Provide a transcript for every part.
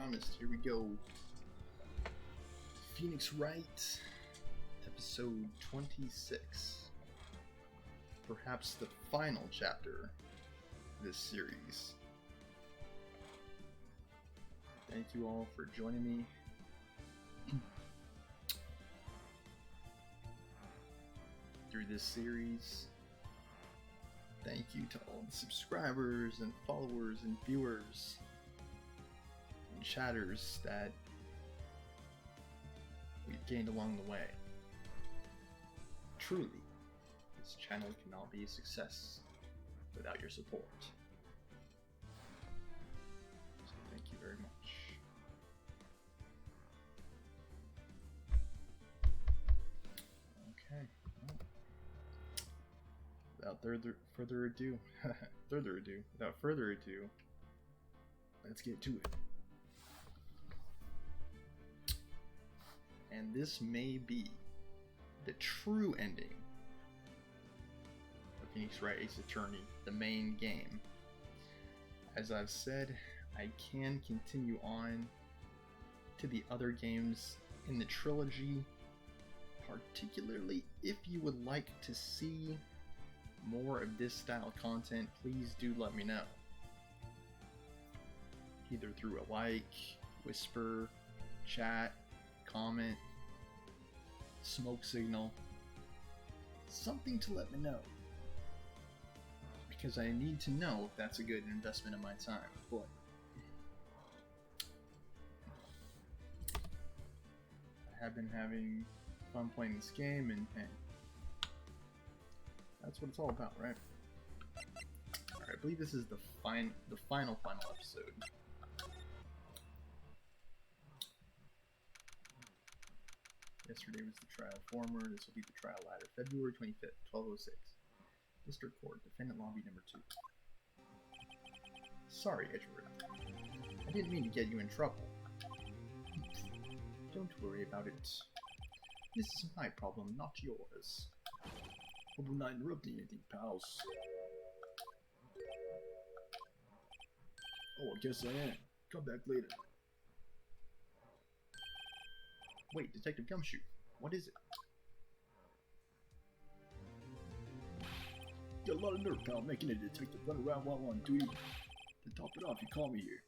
promised, here we go. Phoenix Wright, episode 26. Perhaps the final chapter of this series. Thank you all for joining me. Through this series. Thank you to all the subscribers and followers and viewers and chatters that we've gained along the way. Truly, this channel cannot be a success without your support. So thank you very much. Okay. Without further ado, let's get to it. And this may be the true ending of Phoenix Wright Ace Attorney, the main game. As I've said, I can continue on to the other games in the trilogy, particularly if you would like to see more of this style content. Please do let me know. Either through a like, whisper, chat, comment, smoke signal, something to let me know. Because I need to know if that's a good investment of my time. But I have been having fun playing this game, and that's what it's all about, right? Alright, I believe this is the final episode. Yesterday was the trial former, this will be the trial latter. February 25th, 1206. District Court, Defendant Lobby number 2. Sorry, Edgeworth. I didn't mean to get you in trouble. Don't worry about it. This is my problem, not yours. Hope I'm not interrupting anything, pals. Oh, I guess I am. Come back later. Wait, Detective Gumshoe. What is it? Got a lot of nerve, pal, making a detective run around while on duty. To top it off, you call me here.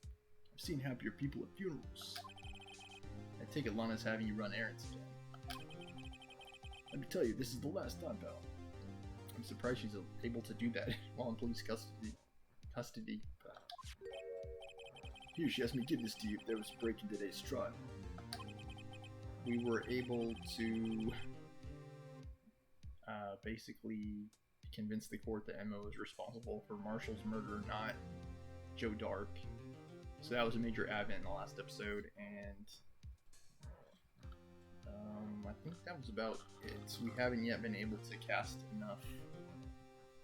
I've seen happier people at funerals. I take it Lana's having you run errands again. Let me tell you, this is the last time, pal. I'm surprised she's able to do that while in police custody. Here, she asked me to give this to you if there was a break in today's trial. We were able to basically convince the court that Emma was responsible for Marshall's murder, not Joe Dark. So that was a major advent in the last episode, and I think that was about it. We haven't yet been able to cast enough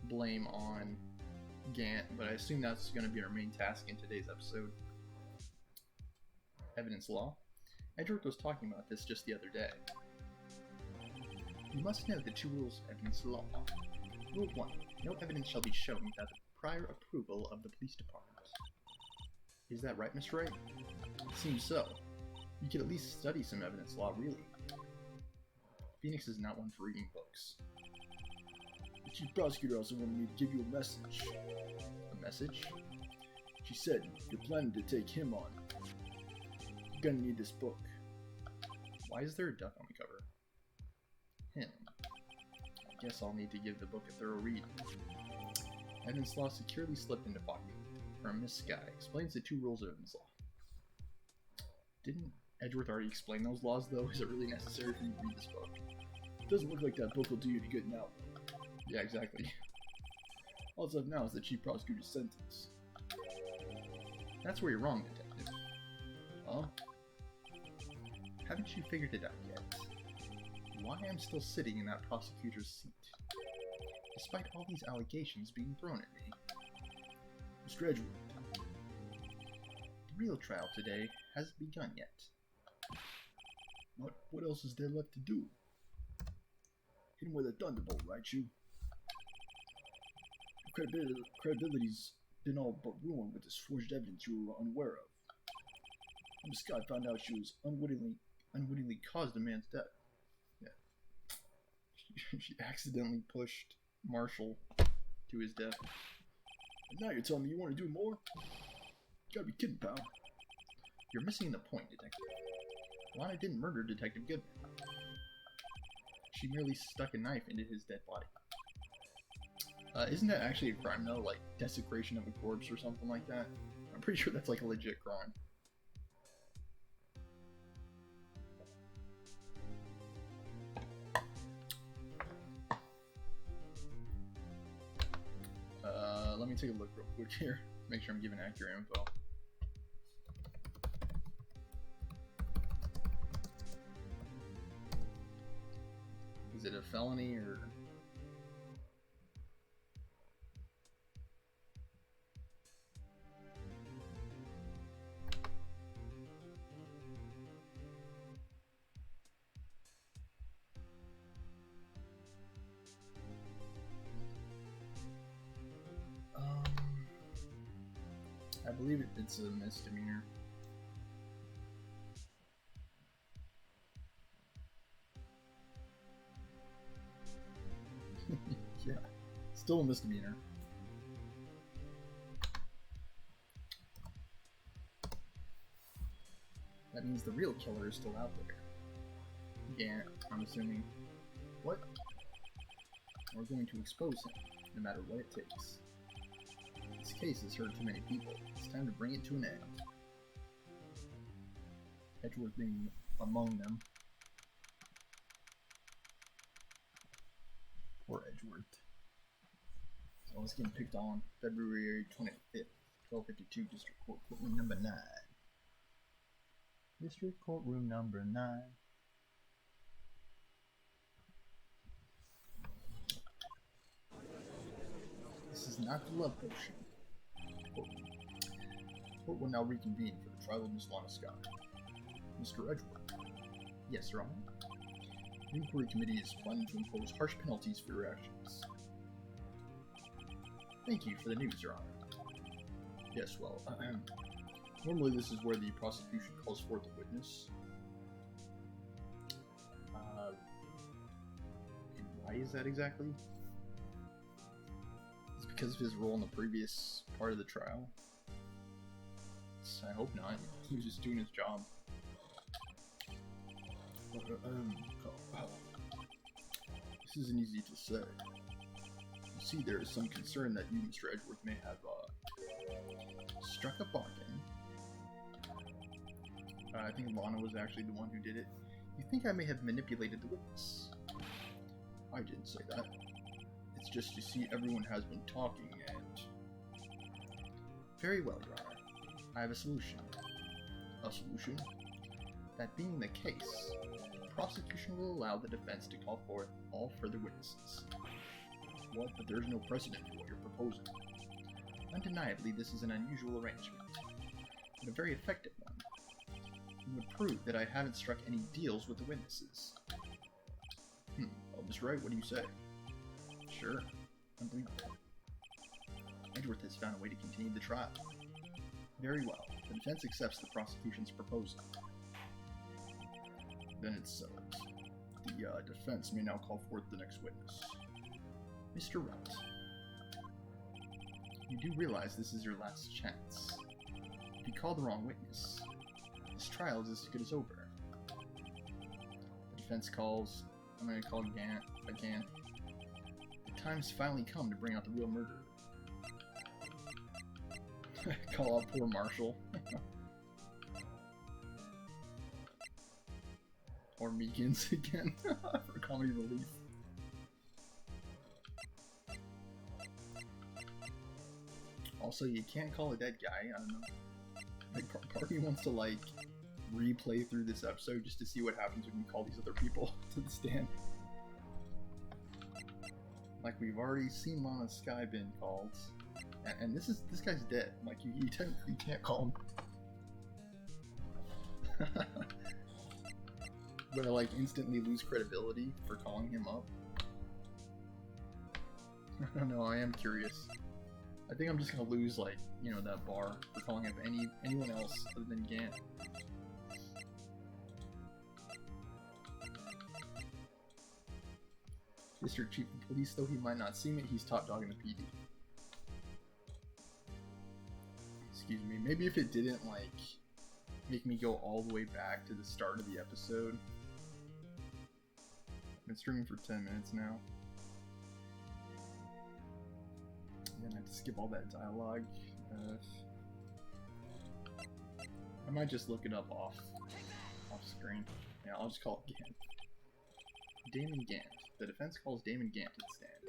blame on Gant, but I assume that's going to be our main task in today's episode. Evidence law. Edgeworth was talking about this just the other day. You must know the 2 rules of evidence law. Rule 1. No evidence shall be shown without the prior approval of the police department. Is that right, Mr. Wright? It seems so. You could at least study some evidence law, really. Phoenix is not one for reading books. The chief prosecutor also wanted me to give you a message. A message? She said, you're planning to take him on. You're gonna need this book. Why is there a duck on the cover? Him. I guess I'll need to give the book a thorough read. Evidence law securely slipped into pocket from Miss Sky. Explains the 2 rules of evidence law. Didn't Edgeworth already explain those laws, though? Is it really necessary for you to read this book? It doesn't look like that book will do you any good now. Yeah, exactly. All that's left now is the chief prosecutor's sentence. That's where you're wrong, Detective. Huh? Haven't you figured it out yet? Why I'm still sitting in that prosecutor's seat, despite all these allegations being thrown at me. Mr. Edgeworth, the real trial today hasn't begun yet. What else is there left to do? Hit him with a thunderbolt, right, you? Your credibility's been all but ruined with this forged evidence you were unaware of. When Sky found out she was unwittingly caused a man's death. Yeah. She accidentally pushed Marshall to his death. And now you're telling me you want to do more? You gotta be kidding, pal. You're missing the point, Detective. Lana didn't murder Detective Goodman. She merely stuck a knife into his dead body. Isn't that actually a crime, though? Like, desecration of a corpse or something like that? I'm pretty sure that's like a legit crime. Let me take a look real quick here. Make sure I'm giving accurate info. Is it a felony or... I believe it's a misdemeanor. Yeah, still a misdemeanor. That means the real killer is still out there. Yeah, I'm assuming. What? We're going to expose him, no matter what it takes. This case has hurt too many people. It's time to bring it to an end. Edgeworth being among them. Poor Edgeworth. So let's get picked on February 25th, 1252, District Court, Courtroom number 9. District Courtroom number 9. This is not the love potion. Court will now reconvene for the trial of Miss Lana Scott. Mr. Edgeworth. Yes, Your Honor. The Inquiry Committee is planning to impose harsh penalties for your actions. Thank you for the news, Your Honor. Yes, well, normally this is where the prosecution calls forth a witness. And why is that exactly? It's because of his role in the previous part of the trial. I hope not. He was just doing his job. This isn't easy to say. You see, there is some concern that you, Mr. Edgeworth, may have struck a bargain. I think Lana was actually the one who did it. You think I may have manipulated the witness? I didn't say that. It's just, you see, everyone has been talking and... Very well, Your Honor. I have a solution. A solution? That being the case, the prosecution will allow the defense to call forth all further witnesses. What? But there's no precedent for what you're proposing. Undeniably, this is an unusual arrangement, but a very effective one. It would prove that I haven't struck any deals with the witnesses. Well, Mr. Wright, what do you say? Sure. Unbelievable. Edgeworth has found a way to continue the trial. Very well. The defense accepts the prosecution's proposal. Then it's settled. The defense may now call forth the next witness. Mr. Wright. You do realize this is your last chance. If you call the wrong witness, this trial is as good as over. The defense calls... I'm gonna call Gant again. The time's finally come to bring out the real murderer. Call out poor Marshall. Or Meekins again for comedy relief. Also, you can't call a dead guy. I don't know. Like, part of me wants to like replay through this episode just to see what happens when you call these other people to the stand. Like, we've already seen Lana Skye been called. And this guy's dead. Like, you technically can't call him. But I like instantly lose credibility for calling him up. I don't know, I am curious. I think I'm just gonna lose, like, you know, that bar for calling up anyone else other than Gant. District Chief of Police, though he might not seem it, he's top dog in the PD. Excuse me, maybe if it didn't, like, make me go all the way back to the start of the episode. I've been streaming for 10 minutes now. And then I have to skip all that dialogue. I might just look it up off screen. Yeah, I'll just call it Gant. Damon Gant. The defense calls Damon Gant to the stand.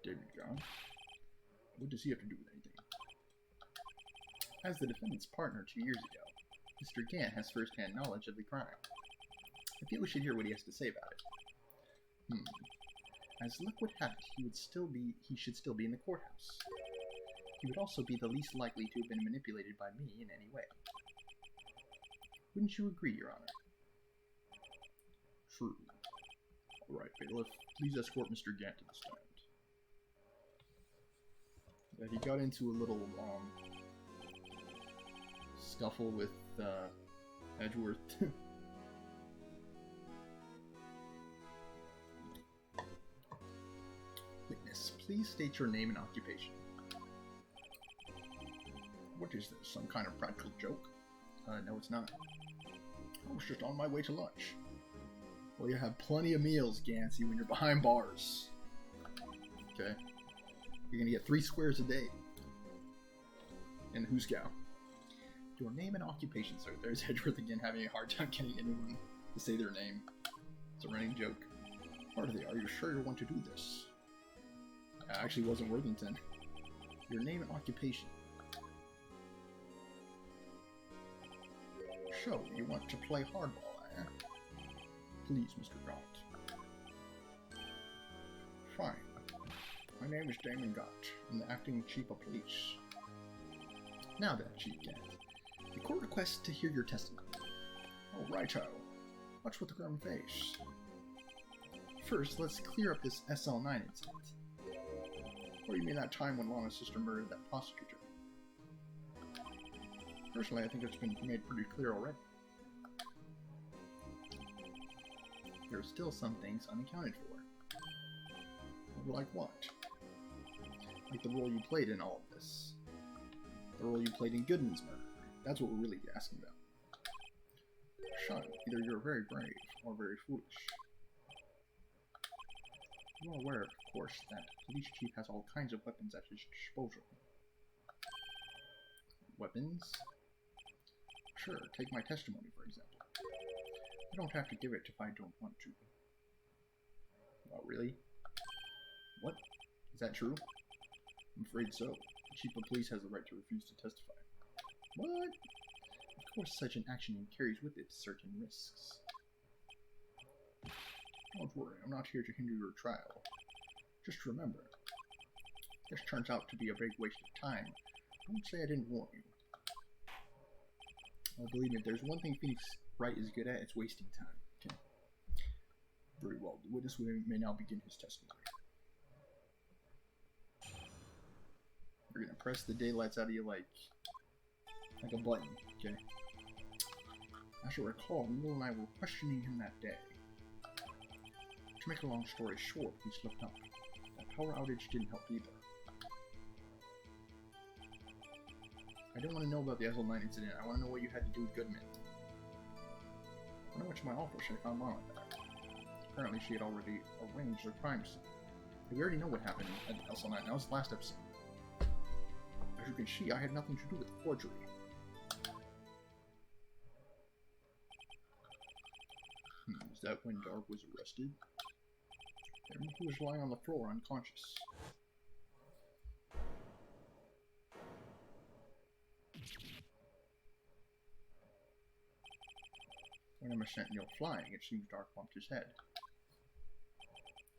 Damon Gant? What does he have to do with anything? As the defendant's partner 2 years ago, Mr. Gant has first-hand knowledge of the crime. I feel we should hear what he has to say about it. As luck would have it, he should still be in the courthouse. He would also be the least likely to have been manipulated by me in any way. Wouldn't you agree, Your Honor? True. Alright, bailiff, please escort Mr. Gant to the stand. Yeah, he got into a little, scuffle with, Edgeworth. Witness, please state your name and occupation. What is this, some kind of practical joke? No it's not. I was just on my way to lunch. Well, you have plenty of meals, Gansey, when you're behind bars. Okay. You're gonna get 3 squares a day. And who's gal? Your name and occupation, sir. There's Edgeworth again having a hard time getting anyone to say their name. It's a running joke. Hardly, are you sure you want to do this? I actually wasn't Worthington. Your name and occupation. So, you want to play hardball, eh? Please, Mr. Gant. Fine. My name is Damon Gant. I'm the acting chief of police. Now then, Chief Gant. The court requests to hear your testimony. Oh, righto. What's with the grim face? First, let's clear up this SL9 incident. What do you mean that time when Lana's sister murdered that prosecutor? Personally, I think it's been made pretty clear already. There are still some things unaccounted for. Like what? Like the role you played in all of this. The role you played in Goodman's murder. That's what we're really asking about. Sean, either you're very brave or very foolish. You are aware, of course, that the police chief has all kinds of weapons at his disposal. Weapons? Sure, take my testimony, for example. I don't have to give it if I don't want to. Oh, really? What? Is that true? I'm afraid so. The chief of police has the right to refuse to testify. What? Of course, such an action carries with it certain risks. Don't worry, I'm not here to hinder your trial. Just remember, this turns out to be a big waste of time. Don't say I didn't warn you. Well, believe me, if there's one thing Phoenix Wright is good at, it's wasting time. Okay. Very well, the witness may now begin his testimony. We're gonna press the daylights out of you like a button, okay? As you recall, Neil and I were questioning him that day. To make a long story short, we slipped up. That power outage didn't help either. I didn't want to know about the SL9 incident. I want to know what you had to do with Goodman. When I went to my office, I found Lana there. Apparently, she had already arranged their crime scene. We already know what happened at the SL9. That was the last episode. As you can see, I had nothing to do with the forgery. Is that when Dark was arrested? He was lying on the floor unconscious. When Emma sent Neil flying, it seems Dark bumped his head.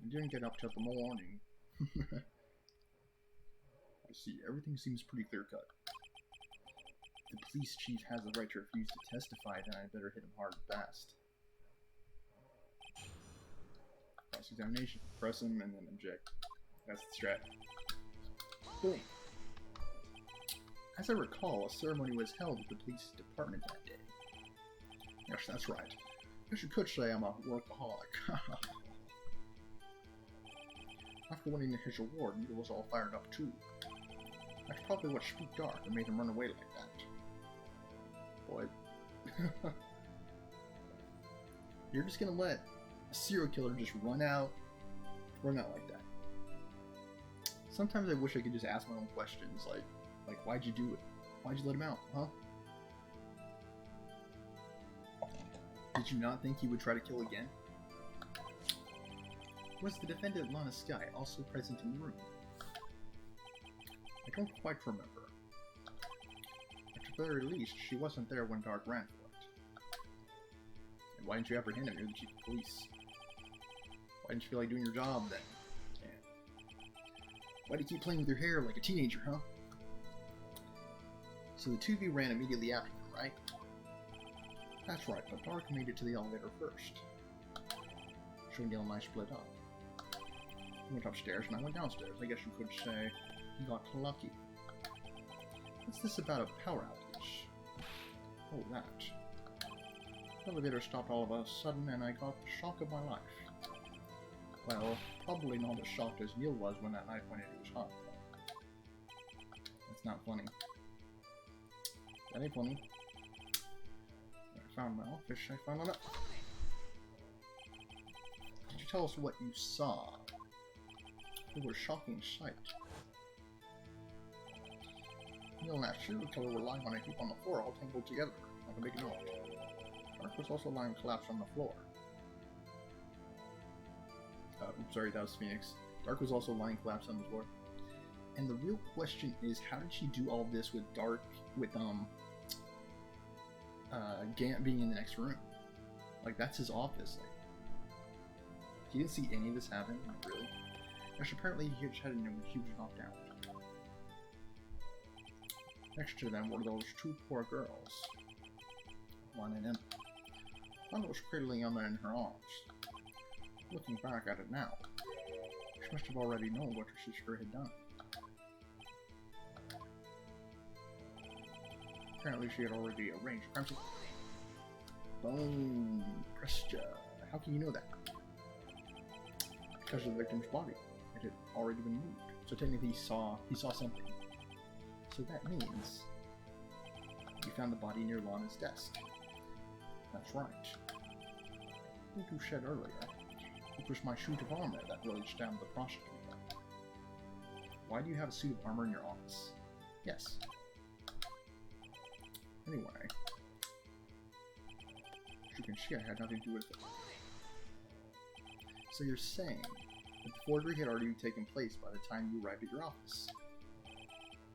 He didn't get up till the morning. I see, everything seems pretty clear-cut. If the police chief has the right to refuse to testify, then I better hit him hard and fast. Cross-examination. Press him and then object. That's the strat. Boom. As I recall, a ceremony was held at the police department that day. Yes, that's right. I guess you could say I'm a workaholic. After winning his award, he was all fired up too. That's probably what spooked Dark and made him run away like that. What? You're just gonna let a serial killer just run out like that? Sometimes I wish I could just ask my own questions, like why'd you do it? Why'd you let him out, huh? Did you not think he would try to kill again? Was the defendant Lana Skye also present in the room? I don't quite remember. At the very least, she wasn't there when Dark ran for it. And why didn't you apprehend him? You're the chief of police. Why didn't you feel like doing your job then? Yeah. Why do you keep playing with your hair like a teenager, huh? So the two of you ran immediately after him, right? That's right, but Dark made it to the elevator first. Shondale and I split up. He went upstairs and I went downstairs. I guess you could say he got lucky. What's this about a power outage? Oh, that. The elevator stopped all of a sudden and I got the shock of my life. Well, probably not as shocked as Neil was when that knife went into his heart. That's not funny. That ain't funny. I found my fish. I found it. Could you tell us what you saw? It was a shocking sight. Neil and that serial killer were lying on a heap on the floor, all tangled together, like a big knot. Dark was also lying collapsed on the floor. Sorry, that was Phoenix. Dark was also lying collapsed on the floor. And the real question is, how did she do all this with Dark, with Gant being in the next room? Like, that's his office. Like, he didn't see any of this happen. Like, really? Gosh, apparently he just had a huge knockdown. Next to them were those two poor girls. Lana and Emma. Lana was cradling Emma in her arms. Looking back at it now, she must have already known what her sister had done. Apparently she had already arranged crime scene. Boom! Prestia. How can you know that? Because of the victim's body. It had already been moved. So technically he saw something. So that means you found the body near Lana's desk. That's right. Like you said earlier, it was my suit of armor that really stabbed the prosecutor. Why do you have a suit of armor in your office? Yes. Anyway, as you can see, I had nothing to do with it. So you're saying that the forgery had already taken place by the time you arrived at your office?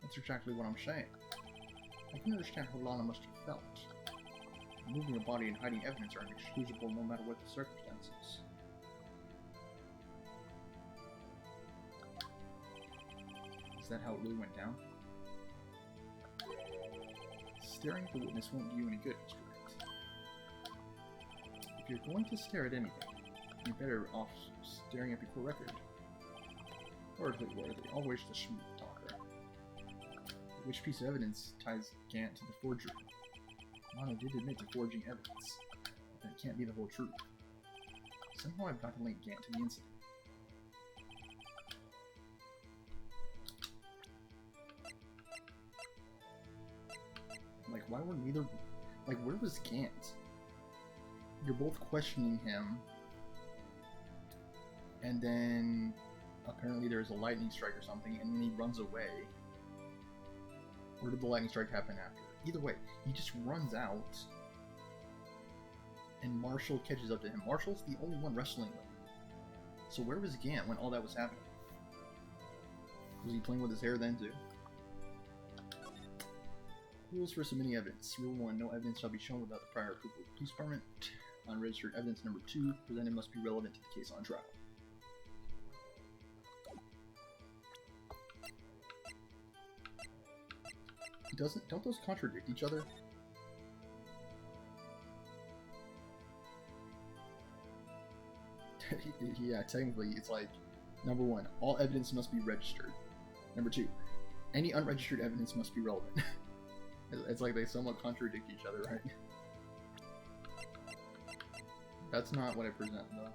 That's exactly what I'm saying. I can understand how Lana must have felt. Moving a body and hiding evidence are inexcusable no matter what the circumstances. Is that how it really went down? Staring at the witness won't do you any good, Mr. Wright. If you're going to stare at anything, you're better off staring at the court record. Worthy, always the smooth talker. Which piece of evidence ties Gant to the forgery? Lana did admit to forging evidence, but that can't be the whole truth. Somehow I've got to link Gant to the incident. Like, why were neither... Like, where was Gant? You're both questioning him, and then apparently there's a lightning strike or something, and then he runs away. Or did the lightning strike happen after? Either way, he just runs out, and Marshall catches up to him. Marshall's the only one wrestling with him. So where was Gant when all that was happening? Was he playing with his hair then too? Rules for submitting evidence. Rule 1. No evidence shall be shown without the prior approval of the police department. Unregistered evidence. Number 2. Presented must be relevant to the case on trial. Don't those contradict each other? Yeah, technically, it's like, number 1, all evidence must be registered. Number 2, any unregistered evidence must be relevant. It's like they somewhat contradict each other, right? That's not what I present, though.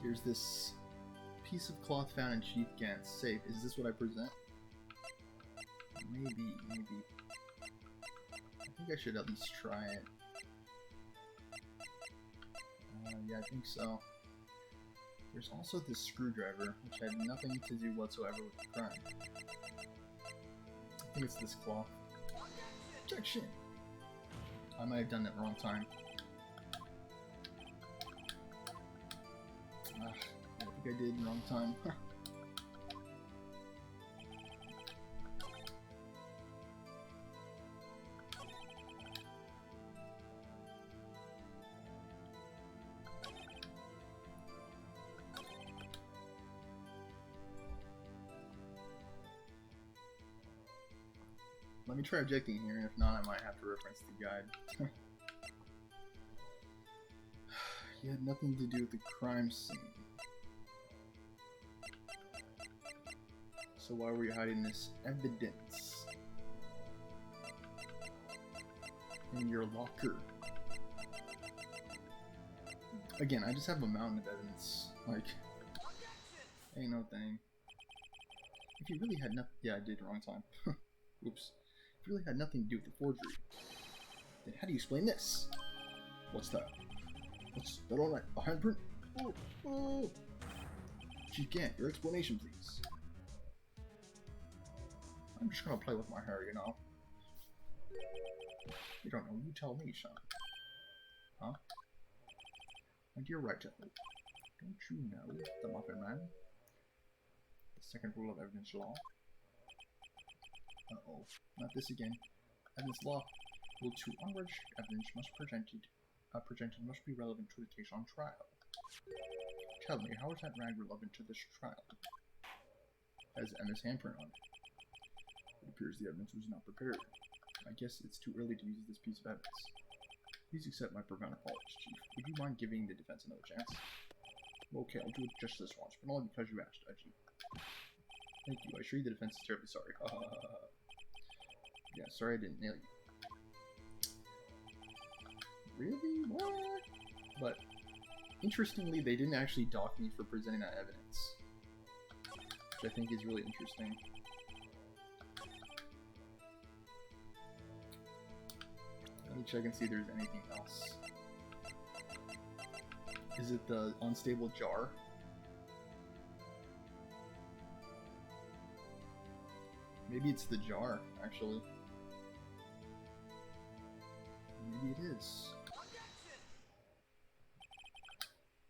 Here's this piece of cloth found in Chief Gant's safe. Is this what I present? Maybe. I think I should at least try it. Yeah, I think so. There's also this screwdriver, which had nothing to do whatsoever with the crime. I think it's this cloth. Objection! I might have done it wrong time. I think I did wrong time. Let me try objecting here, and if not, I might have to reference the guide. He had nothing to do with the crime scene. So why were you hiding this evidence in your locker? Again, I just have a mountain of evidence. Like, ain't no thing. If you really had nothing... Yeah, I did wrong time. Oops. If you really had nothing to do with the forgery, then how do you explain this? What's that? What's that on a handprint? Oh! Chief Gant, your explanation, please. I'm just gonna play with my hair, you know. You don't know, you tell me, son. Huh? My dear writer, don't you know the Muffin Man? The second rule of evidence law? Uh-oh, not this again. Evidence law. Rule 2. Unregistered evidence must be relevant to the case on trial. Tell me, how is that rag relevant to this trial? Has Emma's handprint on it. It appears the evidence was not prepared. I guess it's too early to use this piece of evidence. Please accept my profound apologies, Chief. Would you mind giving the defense another chance? Okay, I'll do it just this once, but only because you asked, Edgy. Thank you. I assure you the defense is terribly sorry. Yeah, sorry I didn't nail you. Really? What? But, interestingly, they didn't actually dock me for presenting that evidence. Which I think is really interesting. Let me check and see if there's anything else. Is it the unstable jar? Maybe it's the jar, actually. Maybe it is.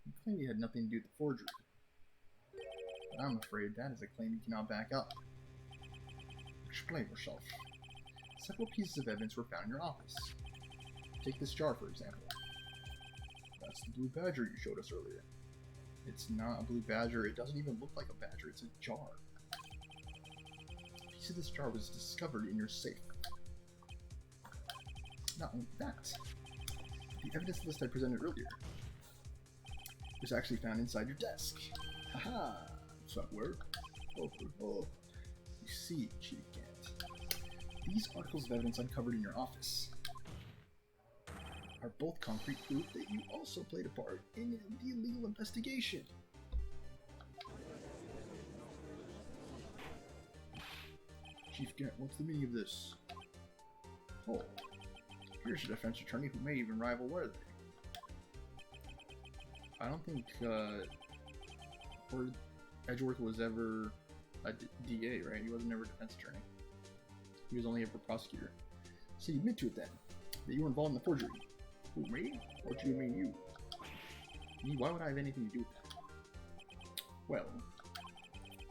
You claim you had nothing to do with the forgery. But I'm afraid that is a claim you cannot back up. Explain yourself. Several pieces of evidence were found in your office. Take this jar, for example. That's the blue badger you showed us earlier. It's not a blue badger. It doesn't even look like a badger. It's a jar. A piece of this jar was discovered in your safe. Not only that, the evidence list I presented earlier was actually found inside your desk. Haha! Does that work? Oh. You see, Chief Gant, these articles of evidence uncovered in your office are both concrete proof that you also played a part in the illegal investigation. Chief Gant, what's the meaning of this? Oh, here's a defense attorney who may even rival Worthy. I don't think Edgeworth was ever a DA, right? He wasn't ever a defense attorney. He was only ever a prosecutor. So you admit to it then, that you were involved in the forgery. Who, me? What do you mean you? Me? Why would I have anything to do with that? Well,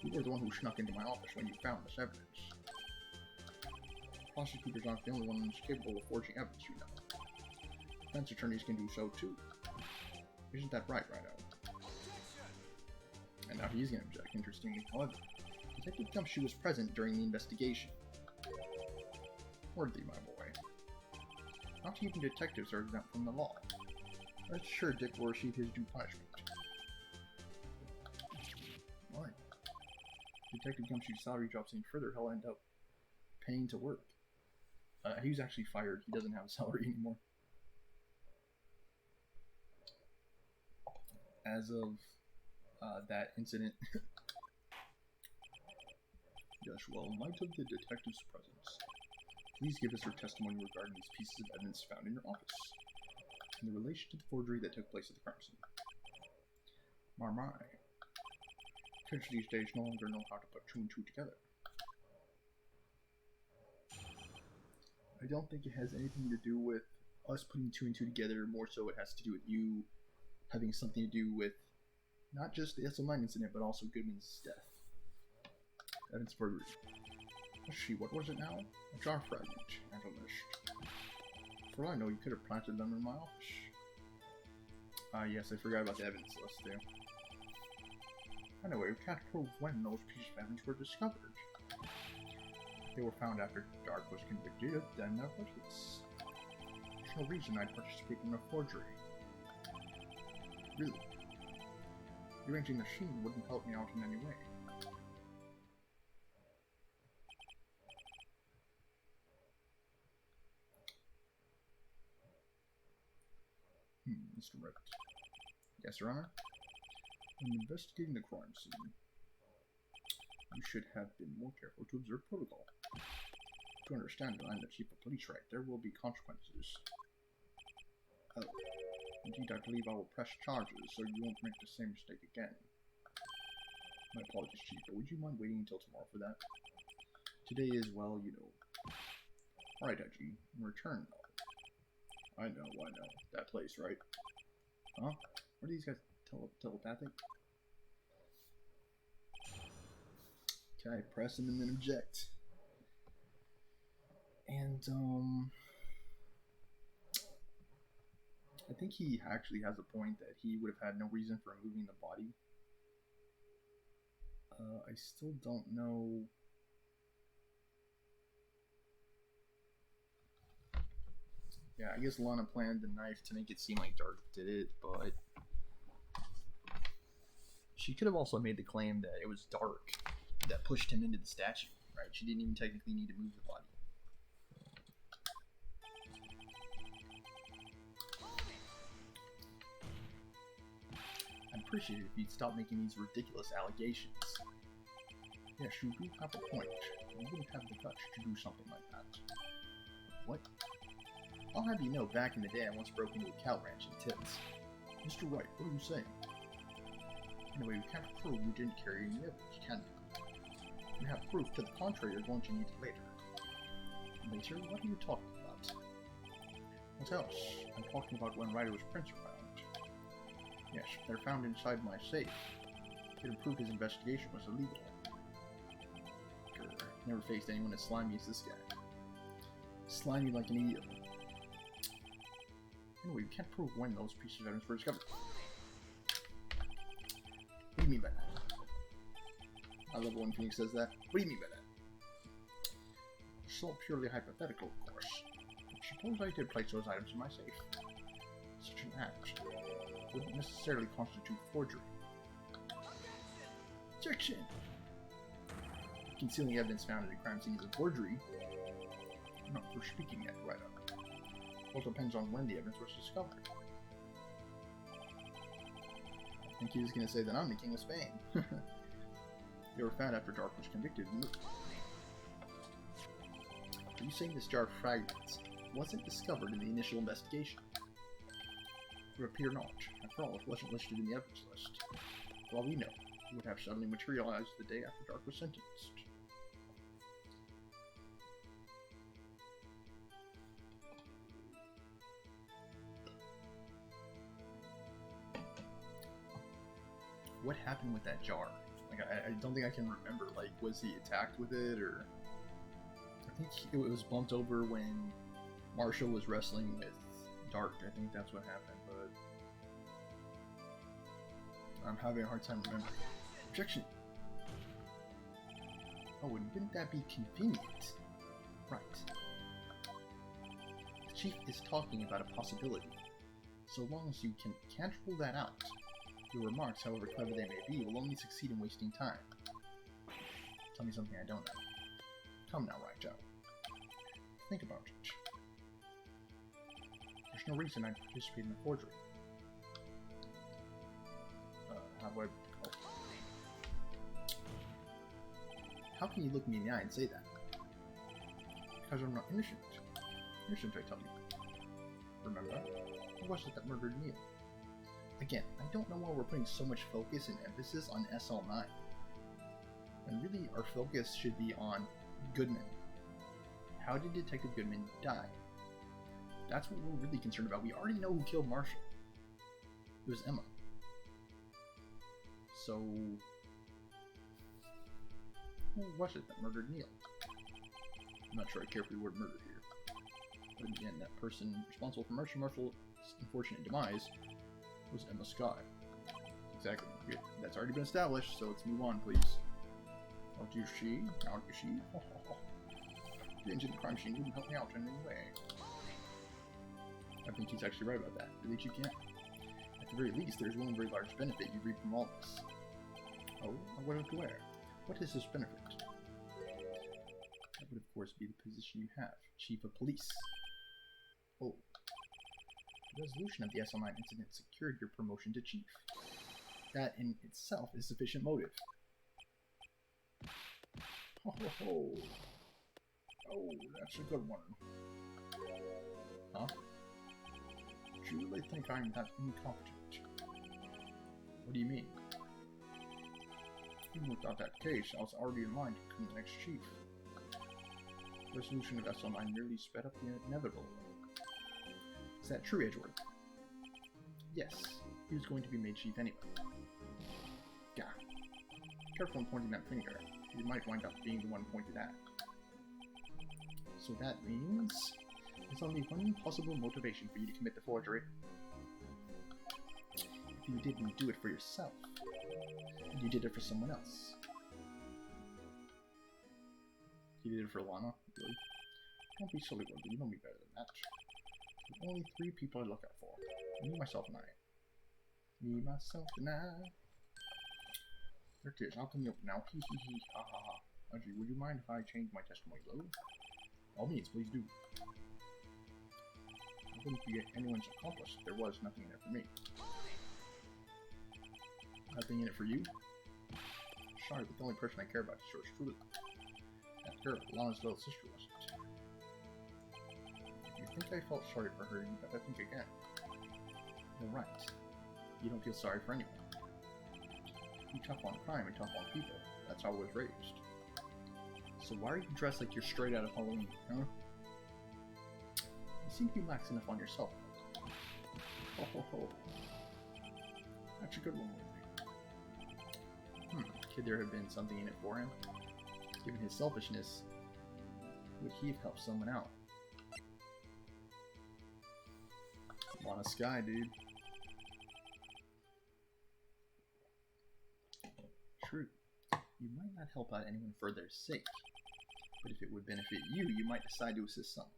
you were the one who snuck into my office when you found this evidence. Prosecutors aren't the only ones capable of forging evidence, you know. Defense attorneys can do so too. Isn't that right, Rhino? And now he's gonna object, interestingly. However, Detective Gumshoe was present during the investigation. Worthy, my boy. Not even detectives are exempt from the law. Rest assured Dick will receive his due punishment. Why? Detective Gumshoe's salary drops any further, he'll end up paying to work. He was actually fired. He doesn't have a salary anymore. As of that incident. Yes, well, in light of the detective's presence, please give us your testimony regarding these pieces of evidence found in your office, in the relation to the forgery that took place at the crime scene. My. Kids these days no longer know how to put two and two together. I don't think it has anything to do with us putting two and two together, more so it has to do with you having something to do with not just the SL9 incident, but also Goodman's death. Evidence forgery. Let's see, what was it now? A jar fragment and a list. For all I know, you could have planted them in my office. Yes, I forgot about the evidence list there. Anyway, we can't prove when those pieces of evidence were discovered. They were found after Dark was convicted, then they're worthless. There's no reason I'd participate in a forgery. Really? Arranging the machine wouldn't help me out in any way. Mr. Rabbit. Yes, Your Honor? When investigating the crime scene, you should have been more careful to observe protocol. To understand that I'm the chief of police, right, there will be consequences. Oh, indeed, I believe I will press charges so you won't make the same mistake again. My apologies, Chief, but would you mind waiting until tomorrow for that? Today is, well, you know. Alright, Edgy, in return, though. I know. That place, right? Huh? What are these guys telepathic? Okay, press him and then object. And, I think he actually has a point that he would have had no reason for removing the body. I still don't know. Yeah, I guess Lana planned the knife to make it seem like Dark did it, but she could have also made the claim that it was Dark that pushed him into the statue, right? She didn't even technically need to move the body. I'd appreciate it if you'd stop making these ridiculous allegations. Yes, you do have a point. You wouldn't have the guts to do something like that. What? I'll have you know, back in the day, I once broke into a cow ranch in Tibbs. Mr. Wright, what are you saying? Anyway, we can't prove you didn't carry any evidence, can we? You have proof to the contrary you're going to need it later. Later? What are you talking about? What else? I'm talking about when Ryder's prints were found. Yes, they're found inside my safe. It would prove his investigation was illegal. Grr, never faced anyone as slimy as this guy. Slimy like an eel. Anyway, we can't prove when those pieces of evidence were discovered. What do you mean by that? I love when Phoenix says that. What do you mean by that? It's all purely hypothetical, of course. Suppose I did place those items in my safe. Such an act wouldn't necessarily constitute forgery. Objection! Concealing evidence found at a crime scene is a forgery. I'm not for speaking yet, right up. Well, it depends on when the evidence was discovered. I think he was going to say that I'm the King of Spain. They were found after Dark was convicted. Are you saying this jar of fragments wasn't discovered in the initial investigation? It would appear not. After all, it wasn't listed in the evidence list. For all we know, it would have suddenly materialized the day after Dark was sentenced. What happened with that jar? Like, I don't think I can remember. Like, was he attacked with it, or... I think it was bumped over when Marshall was wrestling with Dark. I think that's what happened, but... I'm having a hard time remembering. Objection! Oh, and wouldn't that be convenient? Right. The Chief is talking about a possibility. So long as you can't rule that out, your remarks, however clever they may be, will only succeed in wasting time. Tell me something I don't know. Come now, Raito. Think about it. There's no reason I'd participate in a forgery. How do I call it? How can you look me in the eye and say that? Because I'm not innocent. Innocent, I tell you. Remember? Who was it that murdered Neil? Again, I don't know why we're putting so much focus and emphasis on SL9. And really, our focus should be on Goodman. How did Detective Goodman die? That's what we're really concerned about. We already know who killed Marshall. It was Emma. So, who was it that murdered Neil? I'm not sure I care for the word murder here. But in the end, that person responsible for Marshall's unfortunate demise was Emma Skye. Exactly. Good. That's already been established, so let's move on, please. Aren't you she? Aren't you she? The engine of the crime scene wouldn't help me out in any way. I think he's actually right about that. Really, you can't? At the very least, there's one very large benefit you reap from all this. Oh, what to wear? What is this benefit? That would, of course, be the position you have, Chief of Police. Oh. The resolution of the SL9 incident secured your promotion to Chief. That in itself is sufficient motive. Ho ho ho! Oh, that's a good one. Huh? Do you really think I'm that incompetent? What do you mean? Even without that case, I was already in line to become the next chief. The resolution of SL9 merely sped up the inevitable. Is that true, Edgeworth? Yes, he was going to be made chief anyway. Gah. Careful in pointing that finger. You might wind up being the one pointed at. So that means there's only one possible motivation for you to commit the forgery. If you didn't do it for yourself, and you did it for someone else. You did it for Lana? Really? Don't be silly, Wendy. You know me better than that. There are only 3 people I look out for. Me, myself, and I. Me, myself, and I. There it is. I'll clean you up now. Hee hee hee. Ha ha ha. Audrey, would you mind if I change my testimony low? All means, please do. I wouldn't be anyone's accomplice if there was nothing in it for me. Nothing in it for you? Sorry, but the only person I care about is yours truly. That girl, Lana's little sister, wasn't. If you think I felt sorry for her, you better think again. You're right. You don't feel sorry for anyone. You tough on crime and tough on people. That's how I was raised. So why are you dressed like you're straight out of Halloween, huh? You seem to be lax enough on yourself. Ho ho ho. That's a good one, Wendy. Could there have been something in it for him? Given his selfishness, would he have helped someone out? Lana Skye, dude. True. You might not help out anyone for their sake, but if it would benefit you, you might decide to assist someone.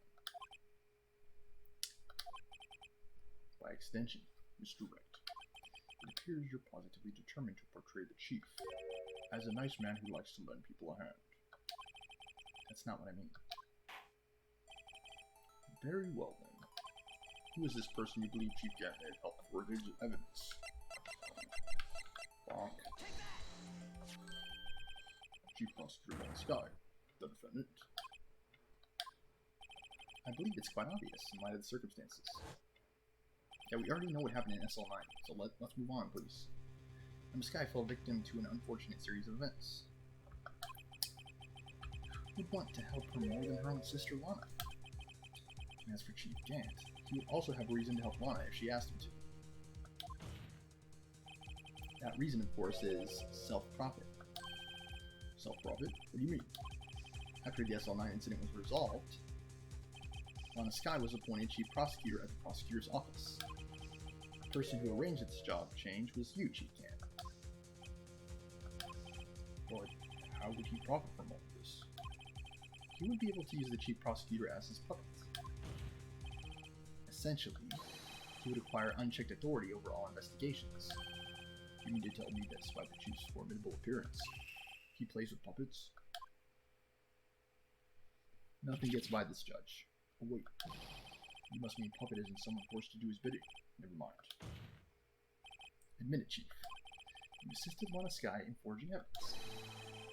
By extension, Mr. Wright, it appears you're positively determined to portray the chief as a nice man who likes to lend people a hand. That's not what I mean. Very well then. Who is this person you believe Chief Gantner helped forge evidence? Bonk. Chief Prosecutor Lana Skye, the defendant. I believe it's quite obvious in light of the circumstances. Yeah, we already know what happened in SL9, so let's move on, please. Emma Skye fell victim to an unfortunate series of events. Who'd want to help her more than her own sister Lana? And as for Chief Gant, he would also have a reason to help Lana if she asked him to. That reason, of course, is self-profit. Self-profit? What do you mean? After the SL9 incident was resolved, Lana Skye was appointed Chief Prosecutor at the Prosecutor's Office. The person who arranged this job change was you, Chief Gant. But how would he profit from all of this? He would be able to use the Chief Prosecutor as his puppet. Essentially, he would acquire unchecked authority over all investigations. You mean to tell me that despite the Chief's formidable appearance, he plays with puppets? Nothing gets by this judge. Oh wait, you must mean puppet isn't someone forced to do his bidding. Never mind. Admit it, Chief. You assisted Lana Skye in forging evidence.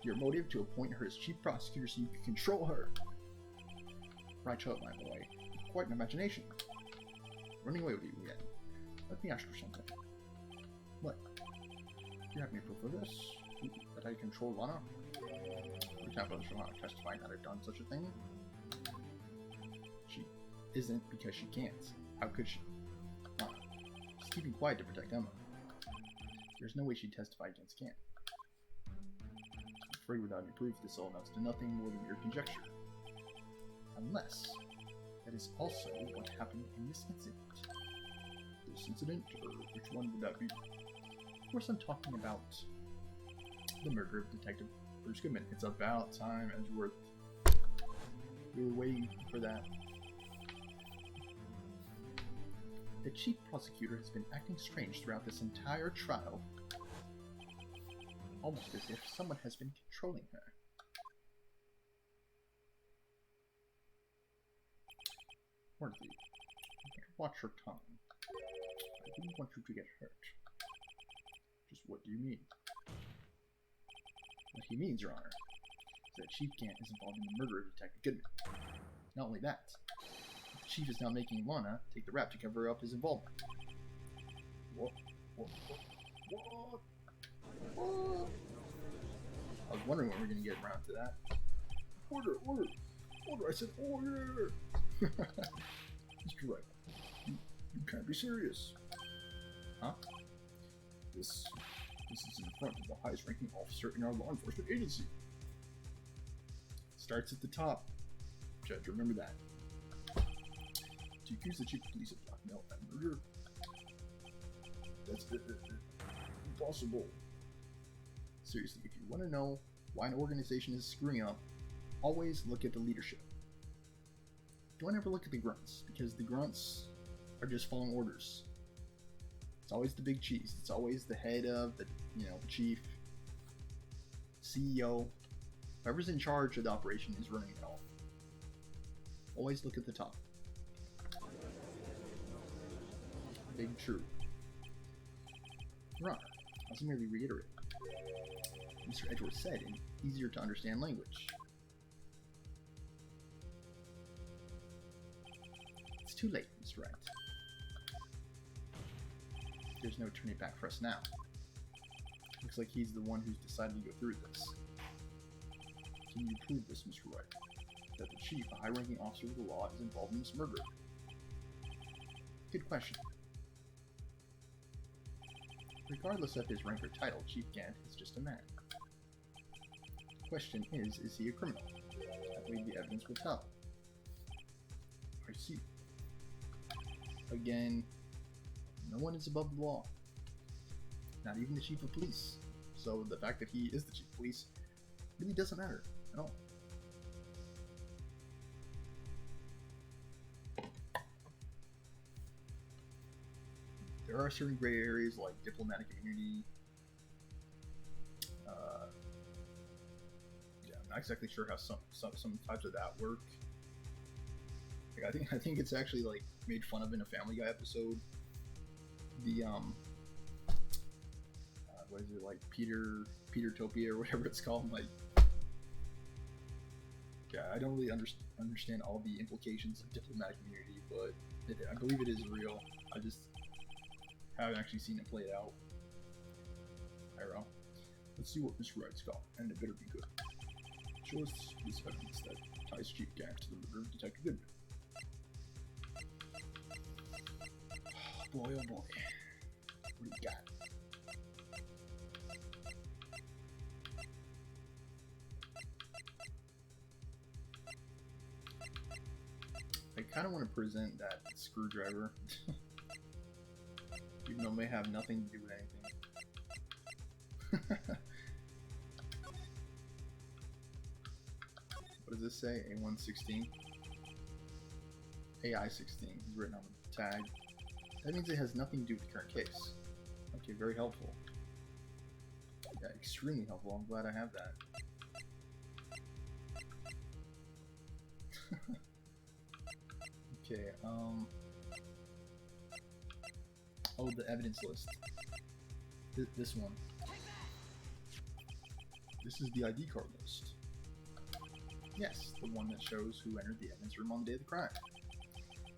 Your motive to appoint her as chief prosecutor so you can control her. Right child, by the way. Quite an imagination. Running away with you again. Let me ask you something. What? Do you have any proof of this? That I control Lana? For example, does Lana testify that I've done such a thing? She isn't because she can't. How could she? Lana. She's keeping quiet to protect Emma. There's no way she'd testify against Kant. I'm afraid without any proof, this all amounts to nothing more than mere conjecture. Unless that is also what happened in this incident. This incident, or which one would that be? Of course, I'm talking about the murder of Detective Bruce Goodman. It's about time, Edgeworth. We were waiting for that. The chief prosecutor has been acting strange throughout this entire trial. Almost as if someone has been controlling her. Worthy, watch your tongue. I didn't want you to get hurt. Just what do you mean? What he means, Your Honor, is that Chief Gant is involved in the murder of Detective Goodman. Not only that, the Chief is now making Lana take the rap to cover up his involvement. What? I was wondering when we were going to get around to that. Order! I said order! Mr. Wright, you can't be serious. Huh? This is in front of the highest ranking officer in our law enforcement agency. Starts at the top. Judge, remember that. To accuse the chief of police of blackmail and murder? That's impossible. Seriously, if you want to know why an organization is screwing up, always look at the leadership. Don't ever look at the grunts, because the grunts are just following orders. It's always the big cheese. It's always the head of the, chief, CEO, whoever's in charge of the operation is running it all. Always look at the top. Big true. Your Honor, I'll merely reiterate. Mr. Edgeworth said in easier to understand language. It's too late, Mr. Wright. There's no turning back for us now. Looks like he's the one who's decided to go through this. Can you prove this, Mr. Wright? That the chief, a high-ranking officer of the law, is involved in this murder? Good question. Regardless of his rank or title, Chief Gant is just a man. The question is he a criminal? I believe the evidence will tell. I see. Again, no one is above the law. Not even the chief of police. So the fact that he is the chief of police really doesn't matter at all. There are certain gray areas like diplomatic immunity. I'm not exactly sure how some types of that work. Like, I think it's actually like made fun of in a Family Guy episode. The what is it, like Petertopia or whatever it's called? Like, yeah, I don't really understand all the implications of diplomatic immunity, but I believe it is real. I just haven't actually seen it played out. I don't know. Let's see what Mr. Wright's got, and it better be good. Show us this evidence that ties Chief Gant to the murder of Detective Goodman. Boy, oh boy. What do you got? I kind of want to present that screwdriver. Even though it may have nothing to do with anything. What does this say? A116? AI16 is written on the tag. That means it has nothing to do with the current case. Okay, very helpful. Yeah, extremely helpful. I'm glad I have that. Okay, oh, the evidence list. This one. This is the ID card list. Yes, the one that shows who entered the evidence room on the day of the crime.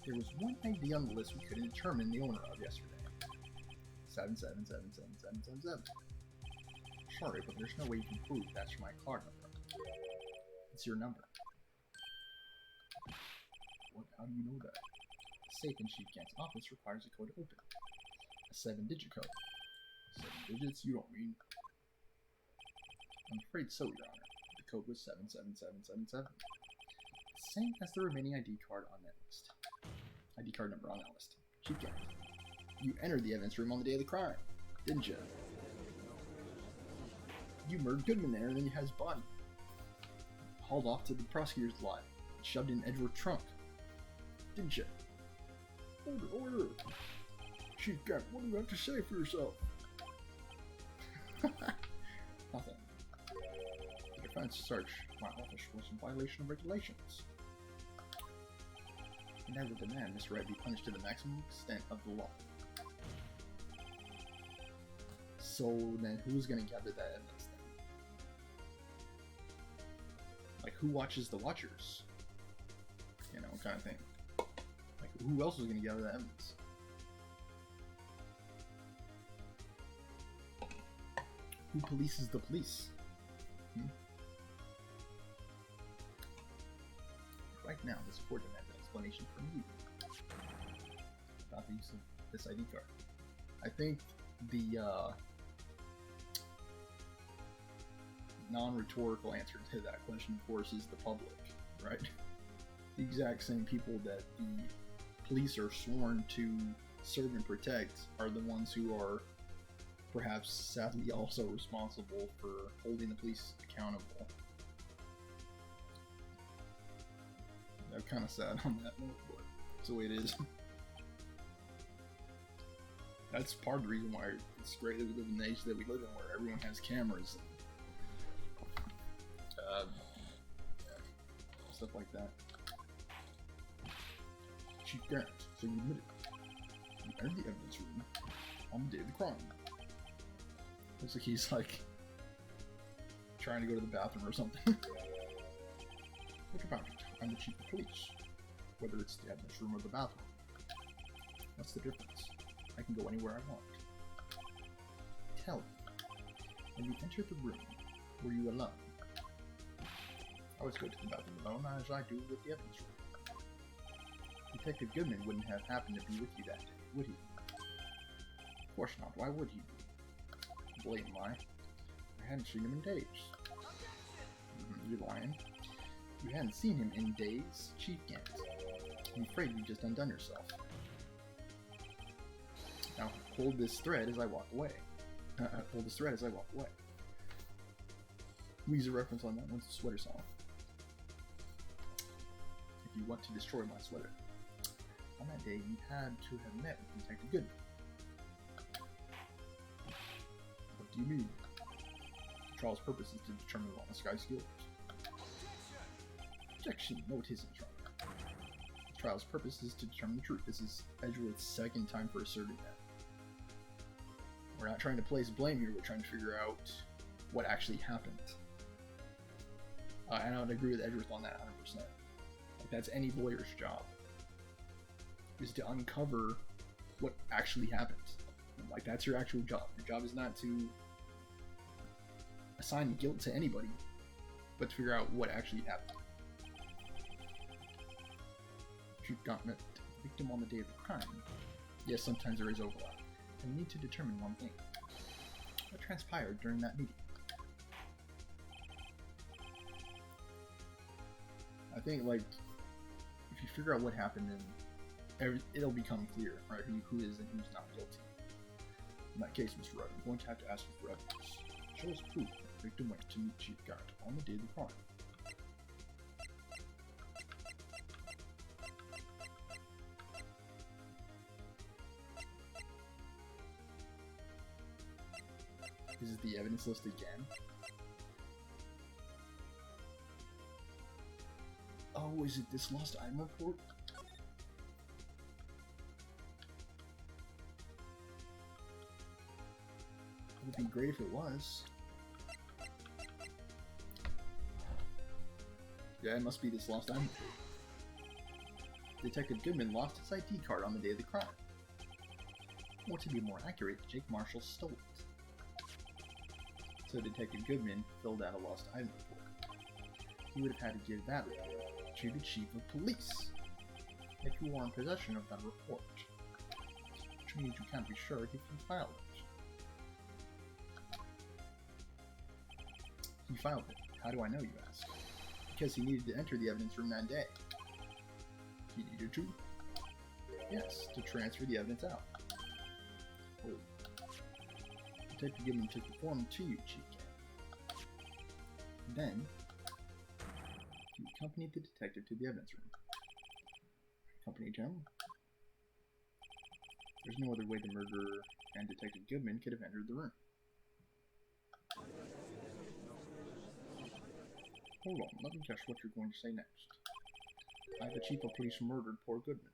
There was one ID on the list we couldn't determine the owner of yesterday. 77777777. Sorry, but there's no way you can prove that's my card number. It's your number. What? How do you know that? A safe in Chief Gant's office requires a code to open. A 7-digit code. 7 digits? You don't mean? I'm afraid so, Your Honor. The code was 77777. Same as the remaining ID card on that list. ID card number on that list. Chief Gant. You entered the evidence room on the day of the crime, didn't you? You murdered Goodman there, and then you had his body hauled off to the prosecutor's lot, shoved in Edward's trunk, didn't you? Order, order! Chief Gant, what do you have to say for yourself? Nothing. The defense search my office was in violation of regulations. And I would demand Mr. Wright be punished to the maximum extent of the law. So then who's gonna gather that evidence then? Like, who watches the watchers? You know, kind of thing. Like, who else is gonna gather that evidence? Who polices the police? Right now, this court demands an explanation from you about the use of this ID card. I think the non-rhetorical answer to that question, of course, is the public, right? The exact same people that the police are sworn to serve and protect are the ones who are perhaps sadly also responsible for holding the police accountable. I'm kind of sad on that note, but it's the way it is. That's part of the reason why it's great that we live in the age that we live in, where everyone has cameras and stuff like that. Chief Gant, so you admitted you entered the evidence room on the day of the crime. Looks like he's like trying to go to the bathroom or something. What about it? I'm the chief of police. Whether it's the evidence room or the bathroom. What's the difference? I can go anywhere I want. Tell me, when you entered the room, were you alone? I always go to the bathroom alone, as I do with the evidence room. Detective Goodman wouldn't have happened to be with you that day, would he? Of course not. Why would he? Blatant lie. I hadn't seen him in days. You're lying. You hadn't seen him in days, Chief Gant. I'm afraid you just undone yourself. Now, hold this thread as I walk away. Hold this thread as I walk away. We use a reference on that once the sweater's off. If you want to destroy my sweater. On that day, you had to have met with Detective Goodman. What do you mean? The trial's purpose is to determine what the Sky skills. Objection! No, it isn't, Your Honor. The trial's purpose is to determine the truth. This is Edgeworth's second time for asserting that. We're not trying to place blame here, we're trying to figure out what actually happened. And I would agree with Edgeworth on that 100%. Like, that's any lawyer's job, is to uncover what actually happened. Like, that's your actual job. Your job is not to assign guilt to anybody, but to figure out what actually happened. Chief Gant met the victim on the day of the crime. Yes, sometimes there is overlap. And we need to determine one thing. What transpired during that meeting? I think, like, if you figure out what happened, then it'll become clear, right, who is and who's not guilty. In that case, Mr. Rudd, I'm going to have to ask you for evidence. Show us proof that the victim went to meet Chief Gant on the day of the crime. This is the evidence list again. Oh, is it this lost item report? It would be great if it was. Yeah, it must be this lost item. Detective Goodman lost his ID card on the day of the crime. Or to be more accurate, Jake Marshall stole it. So Detective Goodman filled out a lost item report. He would have had to give that report to the Chief of Police if you were in possession of that report. Which means you can't be sure he can file it. He filed it. How do I know, you ask? Because he needed to enter the evidence room that day. He needed to? Yes, to transfer the evidence out. Oh. Detective Goodman took the form to you, Chief Kent. Then, he accompanied the detective to the evidence room. Accompanied him? There's no other way the murderer and Detective Goodman could have entered the room. Hold on, let me guess what you're going to say next. The Chief of Police murdered poor Goodman.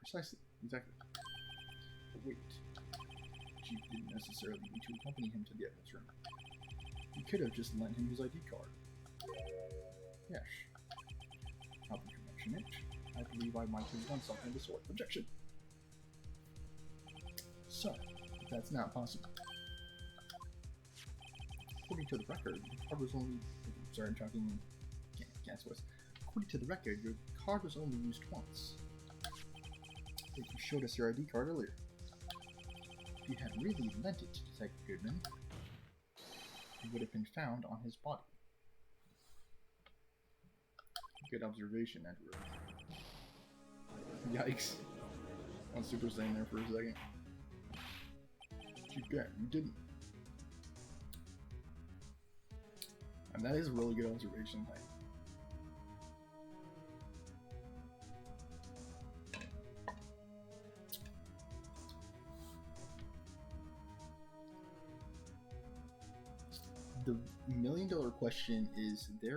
Precisely, exactly. But wait, the Chief didn't necessarily need to accompany him to the evidence room. He could have just lent him his ID card. Yes. Now that you mention it, I believe I might have done something of the sort. Objection! So, if that's not possible. According to the record, the card was only... Sorry, I'm talking... Can't voice. According to the record, your card was only used once. But you showed us your ID card earlier. If you had really lent it to Detective Goodman, it would have been found on his body. Good observation, Edward. Yikes. On Super Saiyan there for a second. You didn't. And that is a really good observation. Like, the million-dollar question is, we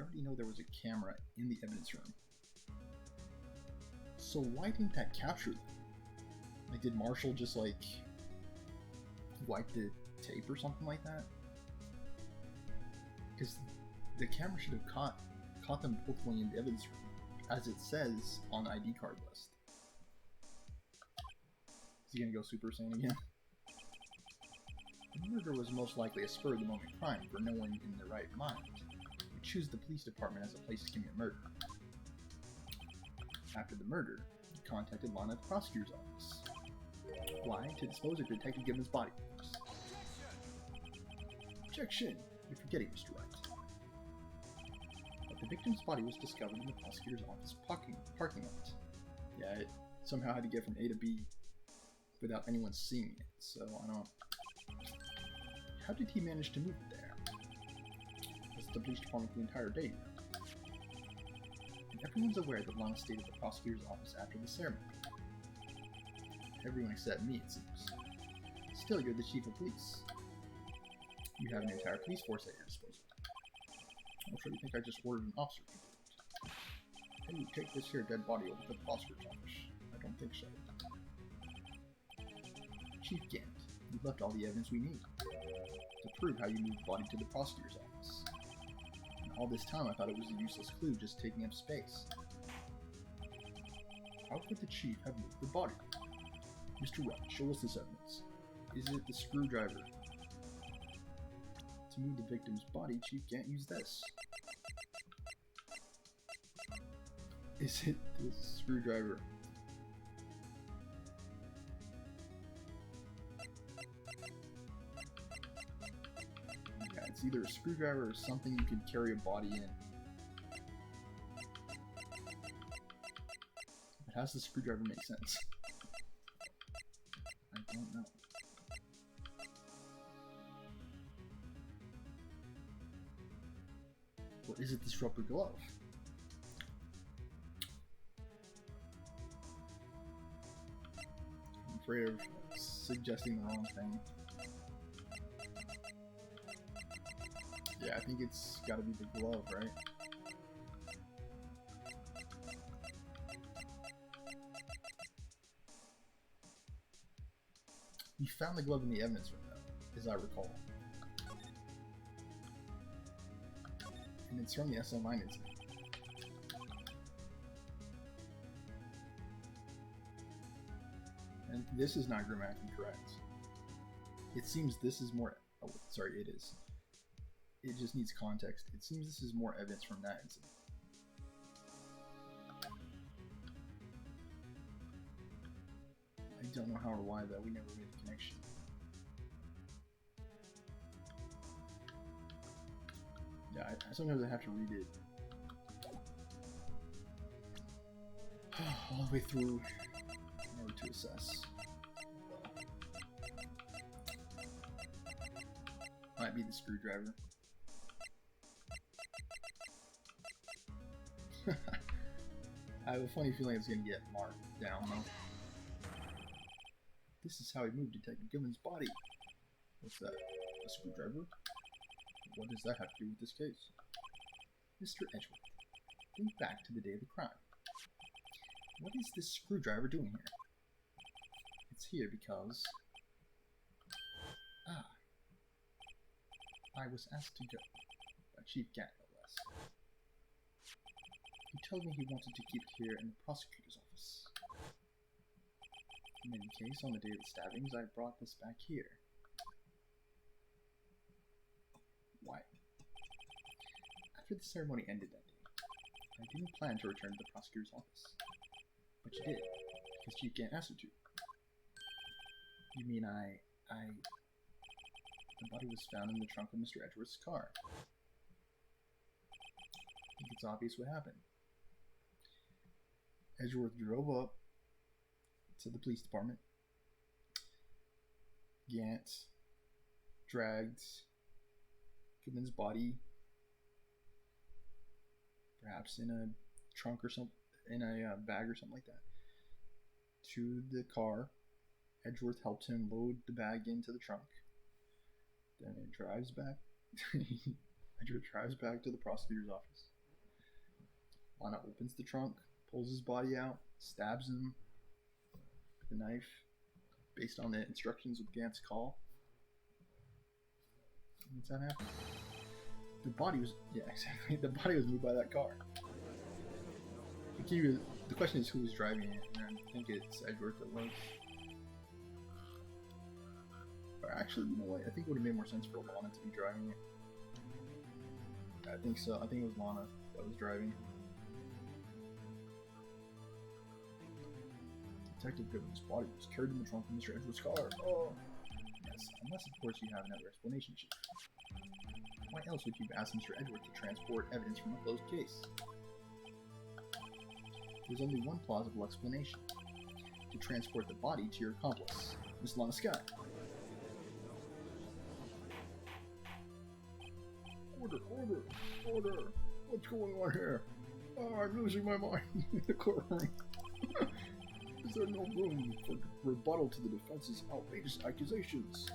already know there was a camera in the evidence room. So why didn't that capture them? Like, did Marshall just, like, wipe the tape or something like that? Because the camera should have caught them both going in the evidence room, as it says on the ID card list. Is he gonna go Super Saiyan again? The murder was most likely a spur-of-the-moment crime for no one in their right mind would choose the police department as a place to commit murder. After the murder, he contacted Lana at the prosecutor's office. Why? To dispose of Detective Goodman's body. Objection! You're forgetting, Mr. Wright. But the victim's body was discovered in the prosecutor's office parking lot. Yeah, it somehow had to get from A to B without anyone seeing it, so I don't... How did he manage to move it there? Was the police department the entire day? And everyone's aware that Lana stayed at the prosecutor's office after the ceremony. Everyone except me, it seems. Still, you're the chief of police. You have an entire police force at your disposal. I'm sure you think I just ordered an officer to do it. Hey, take this here dead body over to the prosecutor's office. I don't think so. Chief Gant, you left all the evidence we need to prove how you moved the body to the prosecutor's office. And all this time I thought it was a useless clue just taking up space. How could the chief have moved the body? Mr. Wright, show us this evidence. Is it the screwdriver? To move the victim's body, Chief Gant used this. Is it the screwdriver? Yeah, it's either a screwdriver or something you can carry a body in. But how does the screwdriver make sense? I don't know. Or is it this rubber glove? I'm afraid of suggesting the wrong thing. Yeah, I think it's gotta be the glove, right? You found the glove in the evidence room, though, as I recall. And it's from the SL9 incident. And this is not grammatically correct. It seems this is more... Oh, sorry, it is. It just needs context. It seems this is more evidence from that incident. I don't know how or why, though. We never made the connection. Yeah, sometimes I have to read it all the way through in order to assess. Might be the screwdriver. I have a funny feeling it's going to get marked down, though. This is how he moved Detective Goodman's body. What's that? A screwdriver? What does that have to do with this case? Mr. Edgeworth, think back to the day of the crime. What is this screwdriver doing here? It's here because... I was asked to go by Chief Gant, no less. He told me he wanted to keep it here in the prosecutor's office. In any case, on the day of the stabbings, I brought this back here. Why? After the ceremony ended that day, I didn't plan to return to the prosecutor's office. But you did, because Chief Gant asked you to. You mean the body was found in the trunk of Mr. Edgeworth's car. I think it's obvious what happened. Edgeworth drove up to the police department. Gant dragged Goodman's body, perhaps in a trunk or something, in a bag or something like that, to the car. Edgeworth helped him load the bag into the trunk. Then it drives back. Edgeworth drives back to the prosecutor's office. Lana opens the trunk, pulls his body out, stabs him with a knife, based on the instructions of Gant's call. What's that happen? The body was, yeah, exactly. The body was moved by that car. The question is who was driving it, and I think it's Edgeworth that was. Or actually, you know what? I think it would have made more sense for Lana to be driving it. I think so. I think it was Lana that was driving. Detective Goodman's body was carried in the trunk of Mr. Edgeworth's car. Oh! Yes, unless of course you have another explanation, Chief. Why else would you ask Mr. Edgeworth to transport evidence from a closed case? There's only one plausible explanation. To transport the body to your accomplice, Miss Lana Scott. Order, order, order! What's going on here? Oh, I'm losing my mind in the courtroom. Is there no room for rebuttal to the defense's outrageous accusations?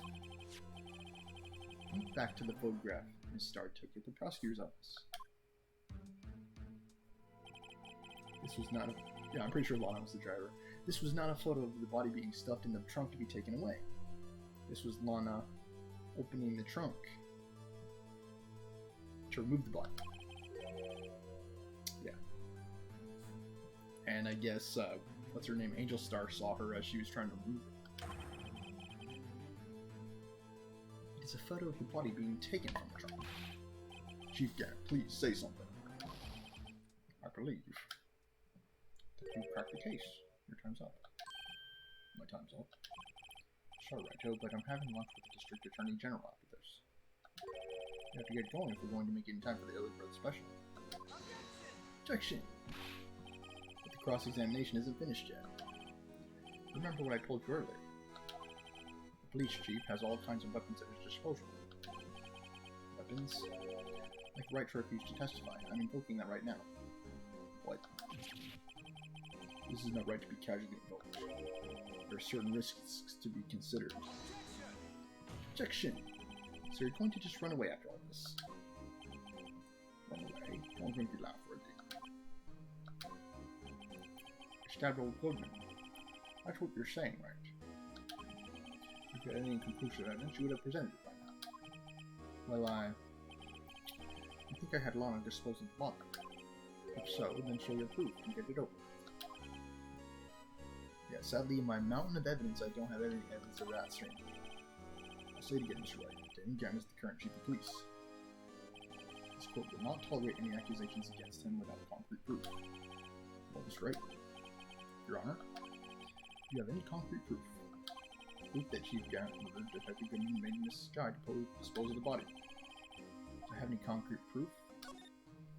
Back to the photograph Miss Starr took at the prosecutor's office. This was not a... Yeah, I'm pretty sure Lana was the driver. This was not a photo of the body being stuffed in the trunk to be taken away. This was Lana opening the trunk to remove the body. Yeah. And I guess, what's her name? Angel Star saw her as she was trying to remove it. It is a photo of the body being taken from the trunk. Chief Gant, please say something. I believe that you cracked the case. Your time's up. My time's up. Sorry, Joe, but I'm having lunch with the District Attorney General after this. We have to get going if we're going to make it in time for the early bird special. Objection! But the cross-examination isn't finished yet. Remember what I told you earlier. The police chief has all kinds of weapons at his disposal. Weapons? Like right to refuse to testify. I'm invoking that right now. What? This is no right to be casually invoked. There are certain risks to be considered. Objection! So you're going to just run away after all this? Run away? Don't make me laugh, Reggie. I stabbed old Goodman. That's what you're saying, right? If you had any conclusive evidence, you would have presented it by now. Well, I think I had long to dispose of the body. If so, then show your proof and get it over. Yeah, sadly, in my mountain of evidence, I don't have any evidence of that stranger. I'll say it again, Mr. Wright. Danny Graham is the current chief of police. This court will not tolerate any accusations against him without concrete proof. Well, Mr. Wright, Your Honor, do you have any concrete proof? Proof that Chief Graham murdered Detective Goodman made Mrs. Guy to dispose of the body. Do I have any concrete proof?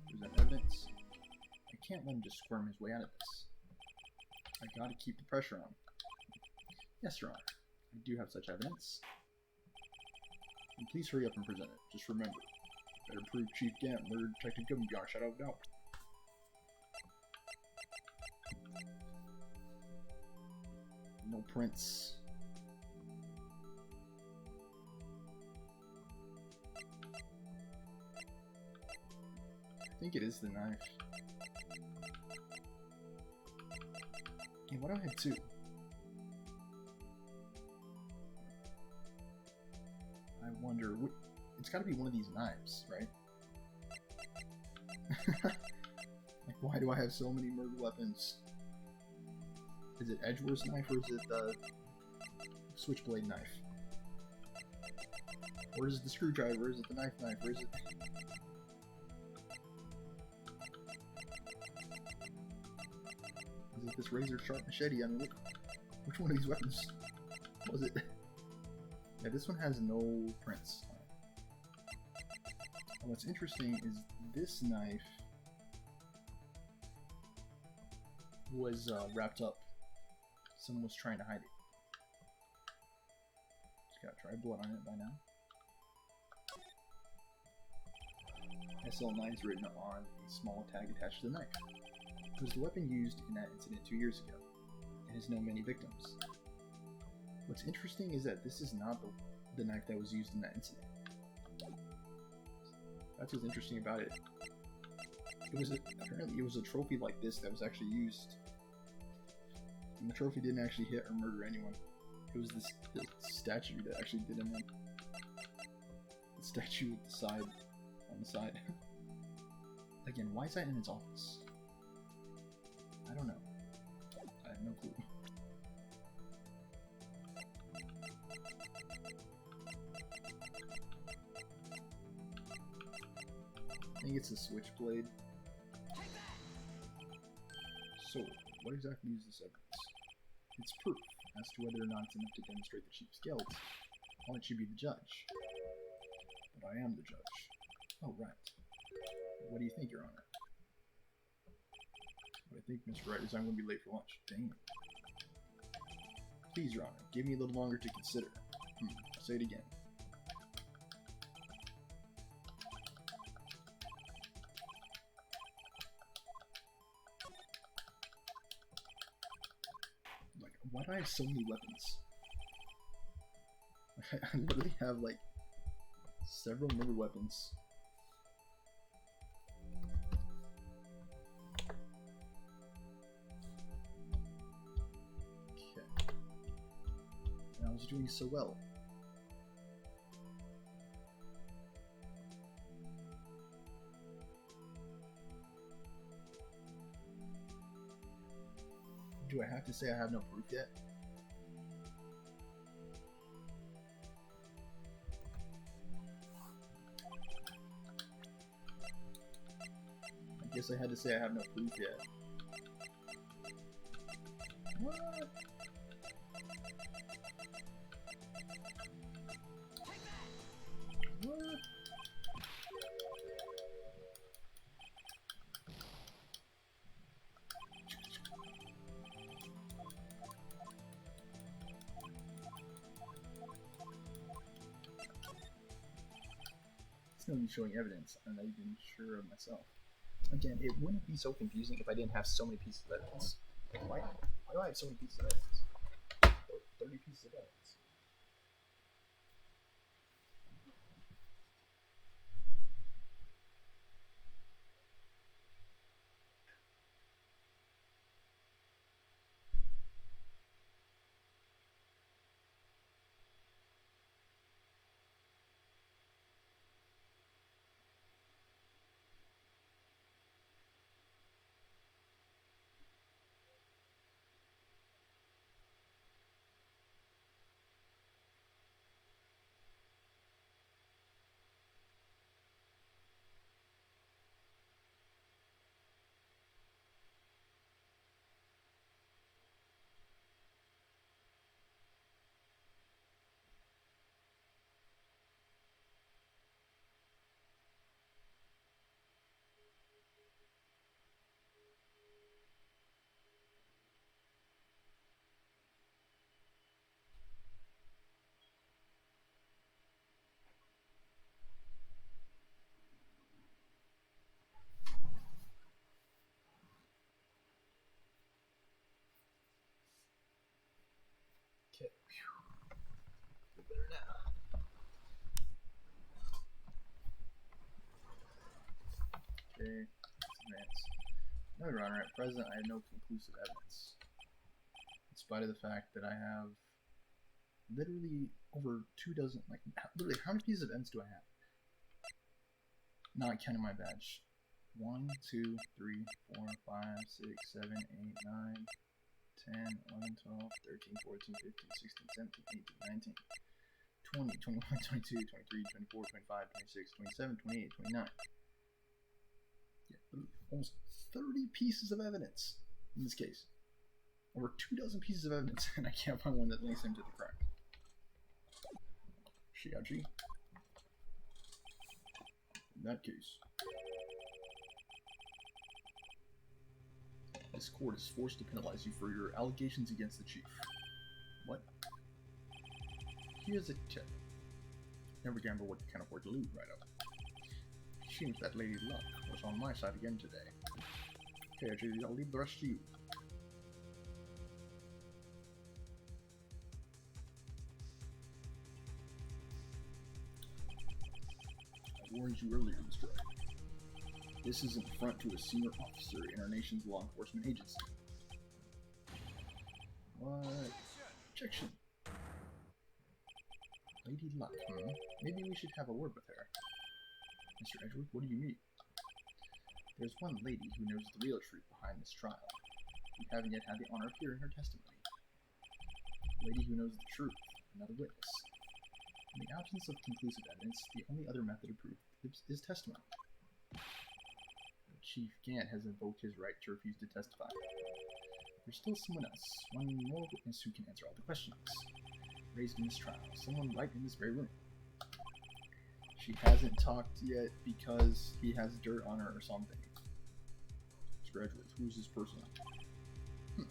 Present evidence? I can't let him just squirm his way out of this. I gotta keep the pressure on. Yes, Your Honor. I do have such evidence. And please hurry up and present it. Just remember, better prove Chief Gant murdered Detective Goodman beyond a shadow of doubt. No prints. I think it is the knife. Yeah, why do I have two? I wonder, it's gotta be one of these knives, right? Like, why do I have so many murder weapons? Is it Edgeworth's knife or is it the switchblade knife? Or is it the screwdriver? Is it the knife, or is it... Is it this razor sharp machete? I mean, which one of these weapons was it? Yeah, this one has no prints on it. And what's interesting is this knife was wrapped up. Someone was trying to hide it. Just gotta try blood on it by now. SL9 is written on a small tag attached to the knife. It was the weapon used in that incident 2 years ago. It has known many victims. What's interesting is that this is not the knife that was used in that incident. That's what's interesting about it. Apparently it was a trophy like this that was actually used. And the trophy didn't actually hit or murder anyone. It was the statue that actually did him in. The statue with the side on the side. Again, why is that in its office? I don't know. I have no clue. I think it's a switchblade. So, what exactly is this evidence? It's proof. As to whether or not it's enough to demonstrate the chief's guilt, I'll let you be the judge. But I am the judge. Oh, right. What do you think, Your Honor? What I think, Mr. Wright, is I'm going to be late for lunch. Dang. Please, Your Honor, give me a little longer to consider. I'll say it again. Like, why do I have so many weapons? I literally have, like, several murder weapons. I was doing so well. Do I have to say I have no proof yet? I guess I had to say I have no proof yet. What? What? It's gonna be showing evidence. I'm not even sure of myself. Again, it wouldn't be so confusing if I didn't have so many pieces of evidence. Why do I have so many pieces of evidence? 30 pieces of evidence. Okay. Feel better now. Okay. Let's advance. No, Your Honor. At present, I have no conclusive evidence. In spite of the fact that I have literally over 24, like, literally, how many pieces of evidence do I have? Not counting my badge. 1, 2, 3, 4, 5, 6, 7, 8, 9, 10, 11, 12, 13, 14, 15, 16, 17, 18, 19, 20, 21, 22, 23, 24, 25, 26, 27, 28, 29. Yeah, almost 30 pieces of evidence in this case. Over 24 pieces of evidence, and I can't find one that links him to the crime. Shiaji. In that case, this court is forced to penalize you for your allegations against the chief. What? Here's a tip. Never gamble what you can't afford to lose, right up. Seems that Lady Luck was on my side again today. Okay, Judy, I'll leave the rest to you. I warned you earlier, Mr. Wright. This is an affront to a senior officer in our nation's law enforcement agency. What? Objection. Lady Luck, huh? Maybe we should have a word with her. Mr. Edgeworth, what do you mean? There's one lady who knows the real truth behind this trial. We haven't yet had the honor of hearing her testimony. A lady who knows the truth, another witness. In the absence of conclusive evidence, the only other method of proof is testimony. But Chief Gant has invoked his right to refuse to testify. There's still someone else, one more witness who can answer all the questions raised in this trial, someone right in this very room. She hasn't talked yet because he has dirt on her or something. Mr. Edgeworth, who's this person? Is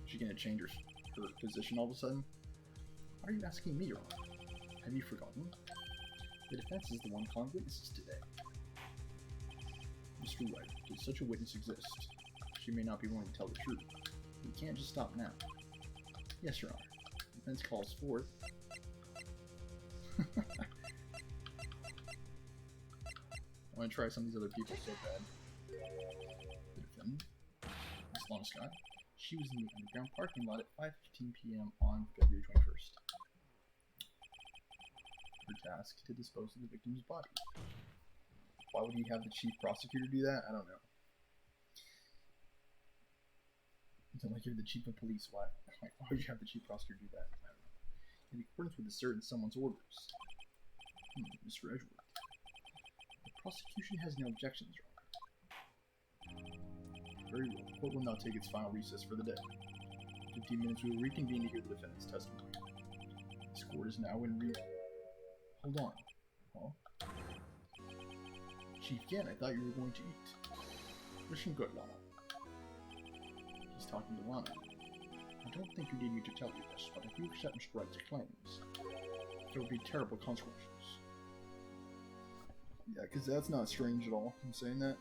she gonna change her position all of a sudden? Why are you asking me, Your Honor? Have you forgotten? The defense is the one calling witnesses today. Mr. Wright, does such a witness exist? She may not be willing to tell the truth. We can't just stop now. Yes, Your Honor. The defense calls for it. I want to try some of these other people so bad. The defendant, Miss Lana Scott, she was in the underground parking lot at 5:15 p.m. on February 21st. Her task to dispose of the victim's body. Why would he have the chief prosecutor do that? I don't know. Like you're the chief of police. Why would you have the chief prosecutor do that? I don't know. In accordance with the certain someone's orders. Mr. Edgeworth. The prosecution has no objections, Your Honor. Very well. The court will now take its final recess for the day. In 15 minutes we will reconvene to hear the defendant's testimony. This court is now in Hold on. Huh? Chief Gant, I thought you were going to eat. Wishing good, Lana. He's talking to Lana. I don't think you need me to tell you this, but if you accept Mr. Wright's claims, there will be terrible consequences. Yeah, because that's not strange at all. I'm saying that.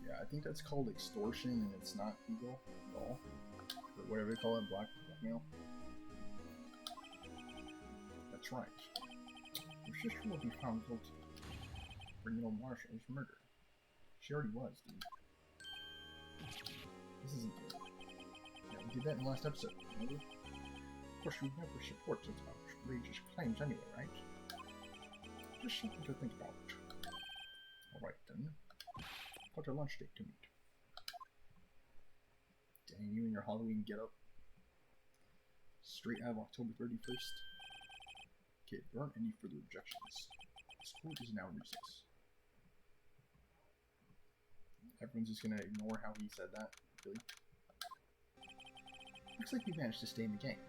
Yeah, I think that's called extortion, and it's not legal at all. Or whatever they call it, blackmail. That's right. Your sister will be found guilty. Criminal Marshall's murder. She already was, dude. This isn't good. Yeah, we did that in the last episode, remember? Of course, you never support such outrageous claims anyway, right? Just something to think about. Alright then. Got a lunch date to meet. Dang, you and your Halloween getup. Straight out of October 31st. Okay, if there aren't any further objections. This court is now in recess. Everyone's just gonna ignore how he said that, really. Looks like we managed to stay in the game.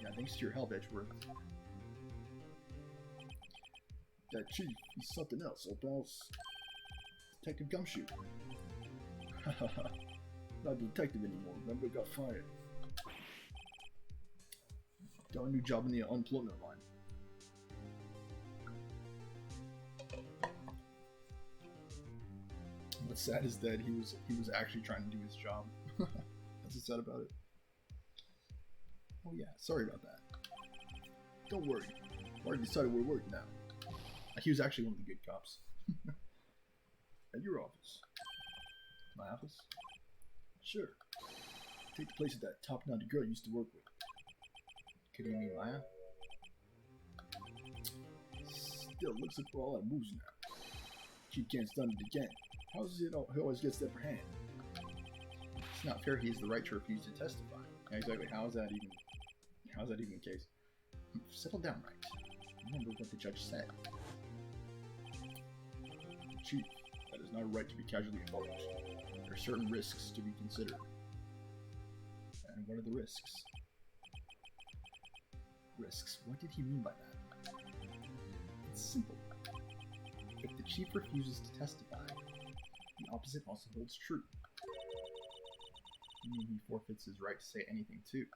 Yeah, thanks to your help, Edgeworth. That chief, he's something else, old pals. Detective Gumshoe. Hahaha. Not a detective anymore, remember? Got fired. Got a new job in the unemployment line. What's sad is that he was actually trying to do his job. That's what's sad about it. Oh yeah, sorry about that. Don't worry. I've already decided we're working now. He was actually one of the good cops. At your office. My office? Sure. Take the place of that top-notch girl you used to work with. Could you mean Maya? Still, looks like we're all out of moves now. Chief Gant's done it again. How is it he always gets the upper hand? It's not fair he has the right to refuse to testify. Yeah, exactly. How is that even the case? Settle down, right? Remember what the judge said. Chief, that is not a right to be casually imposed. There are certain risks to be considered. And what are the risks? Risks? What did he mean by that? It's simple. If the chief refuses to testify, the opposite also holds true. You mean he forfeits his right to say anything too?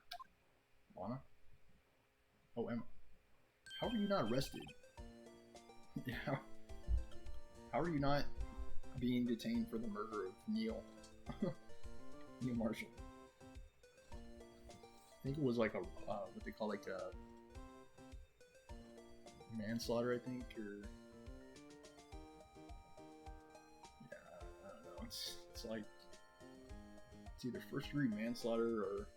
Lana? Oh, Emma. How are you not arrested? Yeah. How are you not being detained for the murder of Neil? Neil Marshall. I think it was like a, what they call like a manslaughter, I think, or... Yeah, I don't know. It's like... It's either first-degree manslaughter or...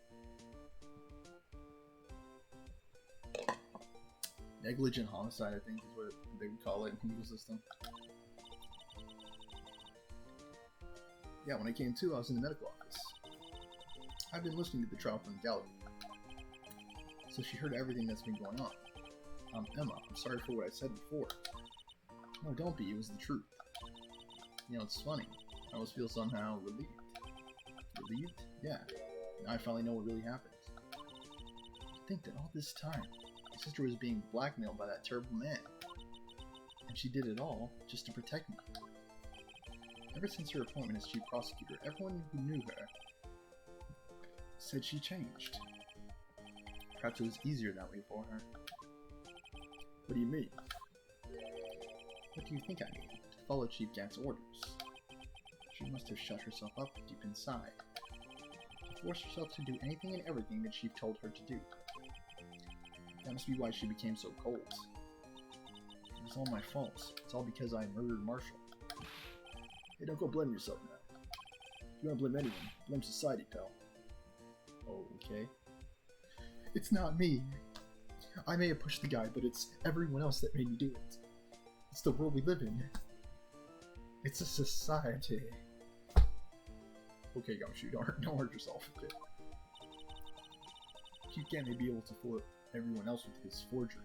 negligent homicide, I think is what they would call it in the legal system. Yeah, when I came to, I was in the medical office. I've been listening to the trial from the gallery. So she heard everything that's been going on. Emma, I'm sorry for what I said before. No, don't be, it was the truth. You know, it's funny. I almost feel somehow relieved. Relieved? Yeah. Now I finally know what really happened. I think that all this time, my sister was being blackmailed by that terrible man. And she did it all just to protect me. Ever since her appointment as chief prosecutor, everyone who knew her said she changed. Perhaps it was easier that way for her. What do you mean? What do you think I mean? To follow Chief Gant's orders. She must have shut herself up deep inside. Forced herself to do anything and everything the Chief told her to do. That must be why she became so cold. It was all my fault. It's all because I murdered Marshall. Hey, don't go blame yourself now. If you want to blame anyone, blame society, pal. Okay. It's not me. I may have pushed the guy, but it's everyone else that made me do it. It's the world we live in. It's a society. Okay, Gumshoe, don't hurt yourself, okay? Chief Gant may be able to fool everyone else with his forgery,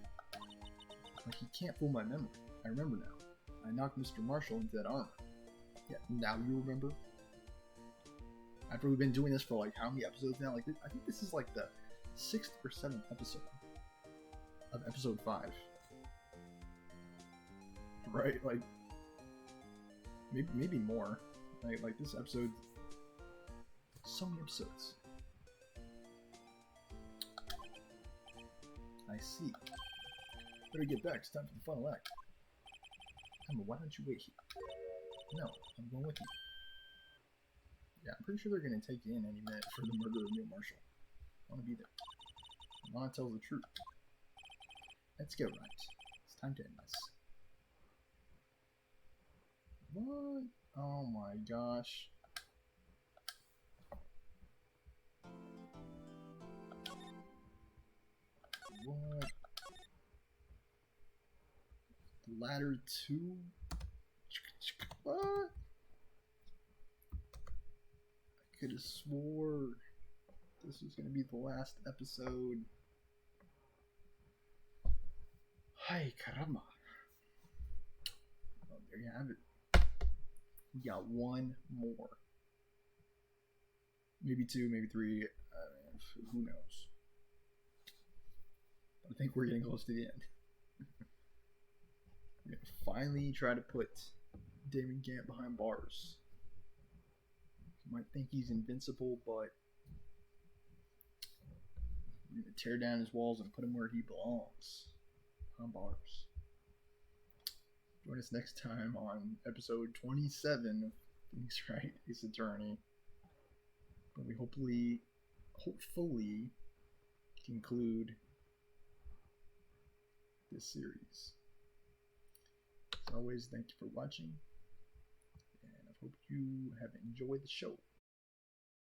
but he can't fool my memory. I remember now. I knocked Mr. Marshall into that armor. Yeah, now you remember? After we've been doing this for like how many episodes now? Like, I think this is like the 6th or 7th episode of episode 5. Right? Like, maybe more. Like this episode, so many episodes. I see. Better get back, it's time for the final act. Emma, why don't you wait here? No, I'm going with you. Yeah, I'm pretty sure they're going to take you in any minute for the murder of Neil Marshall. I want to be there. I want to tell the truth. Let's get right. It's time to end this. What? Oh my gosh. What? The Ladder 2? What? I could have swore this was going to be the last episode. Hi, caramba. Oh, there you have it. We got one more. Maybe 2, maybe 3. Who knows? I think we're getting close to the end. We're going to finally try to put Damon Gant behind bars. You might think he's invincible, but We're gonna tear down his walls and put him where he belongs. On bars. Join us next time on episode 27 of Phoenix Wright, Ace Attorney. But we hopefully conclude this series. As always, thank you for watching, and I hope you have enjoyed the show.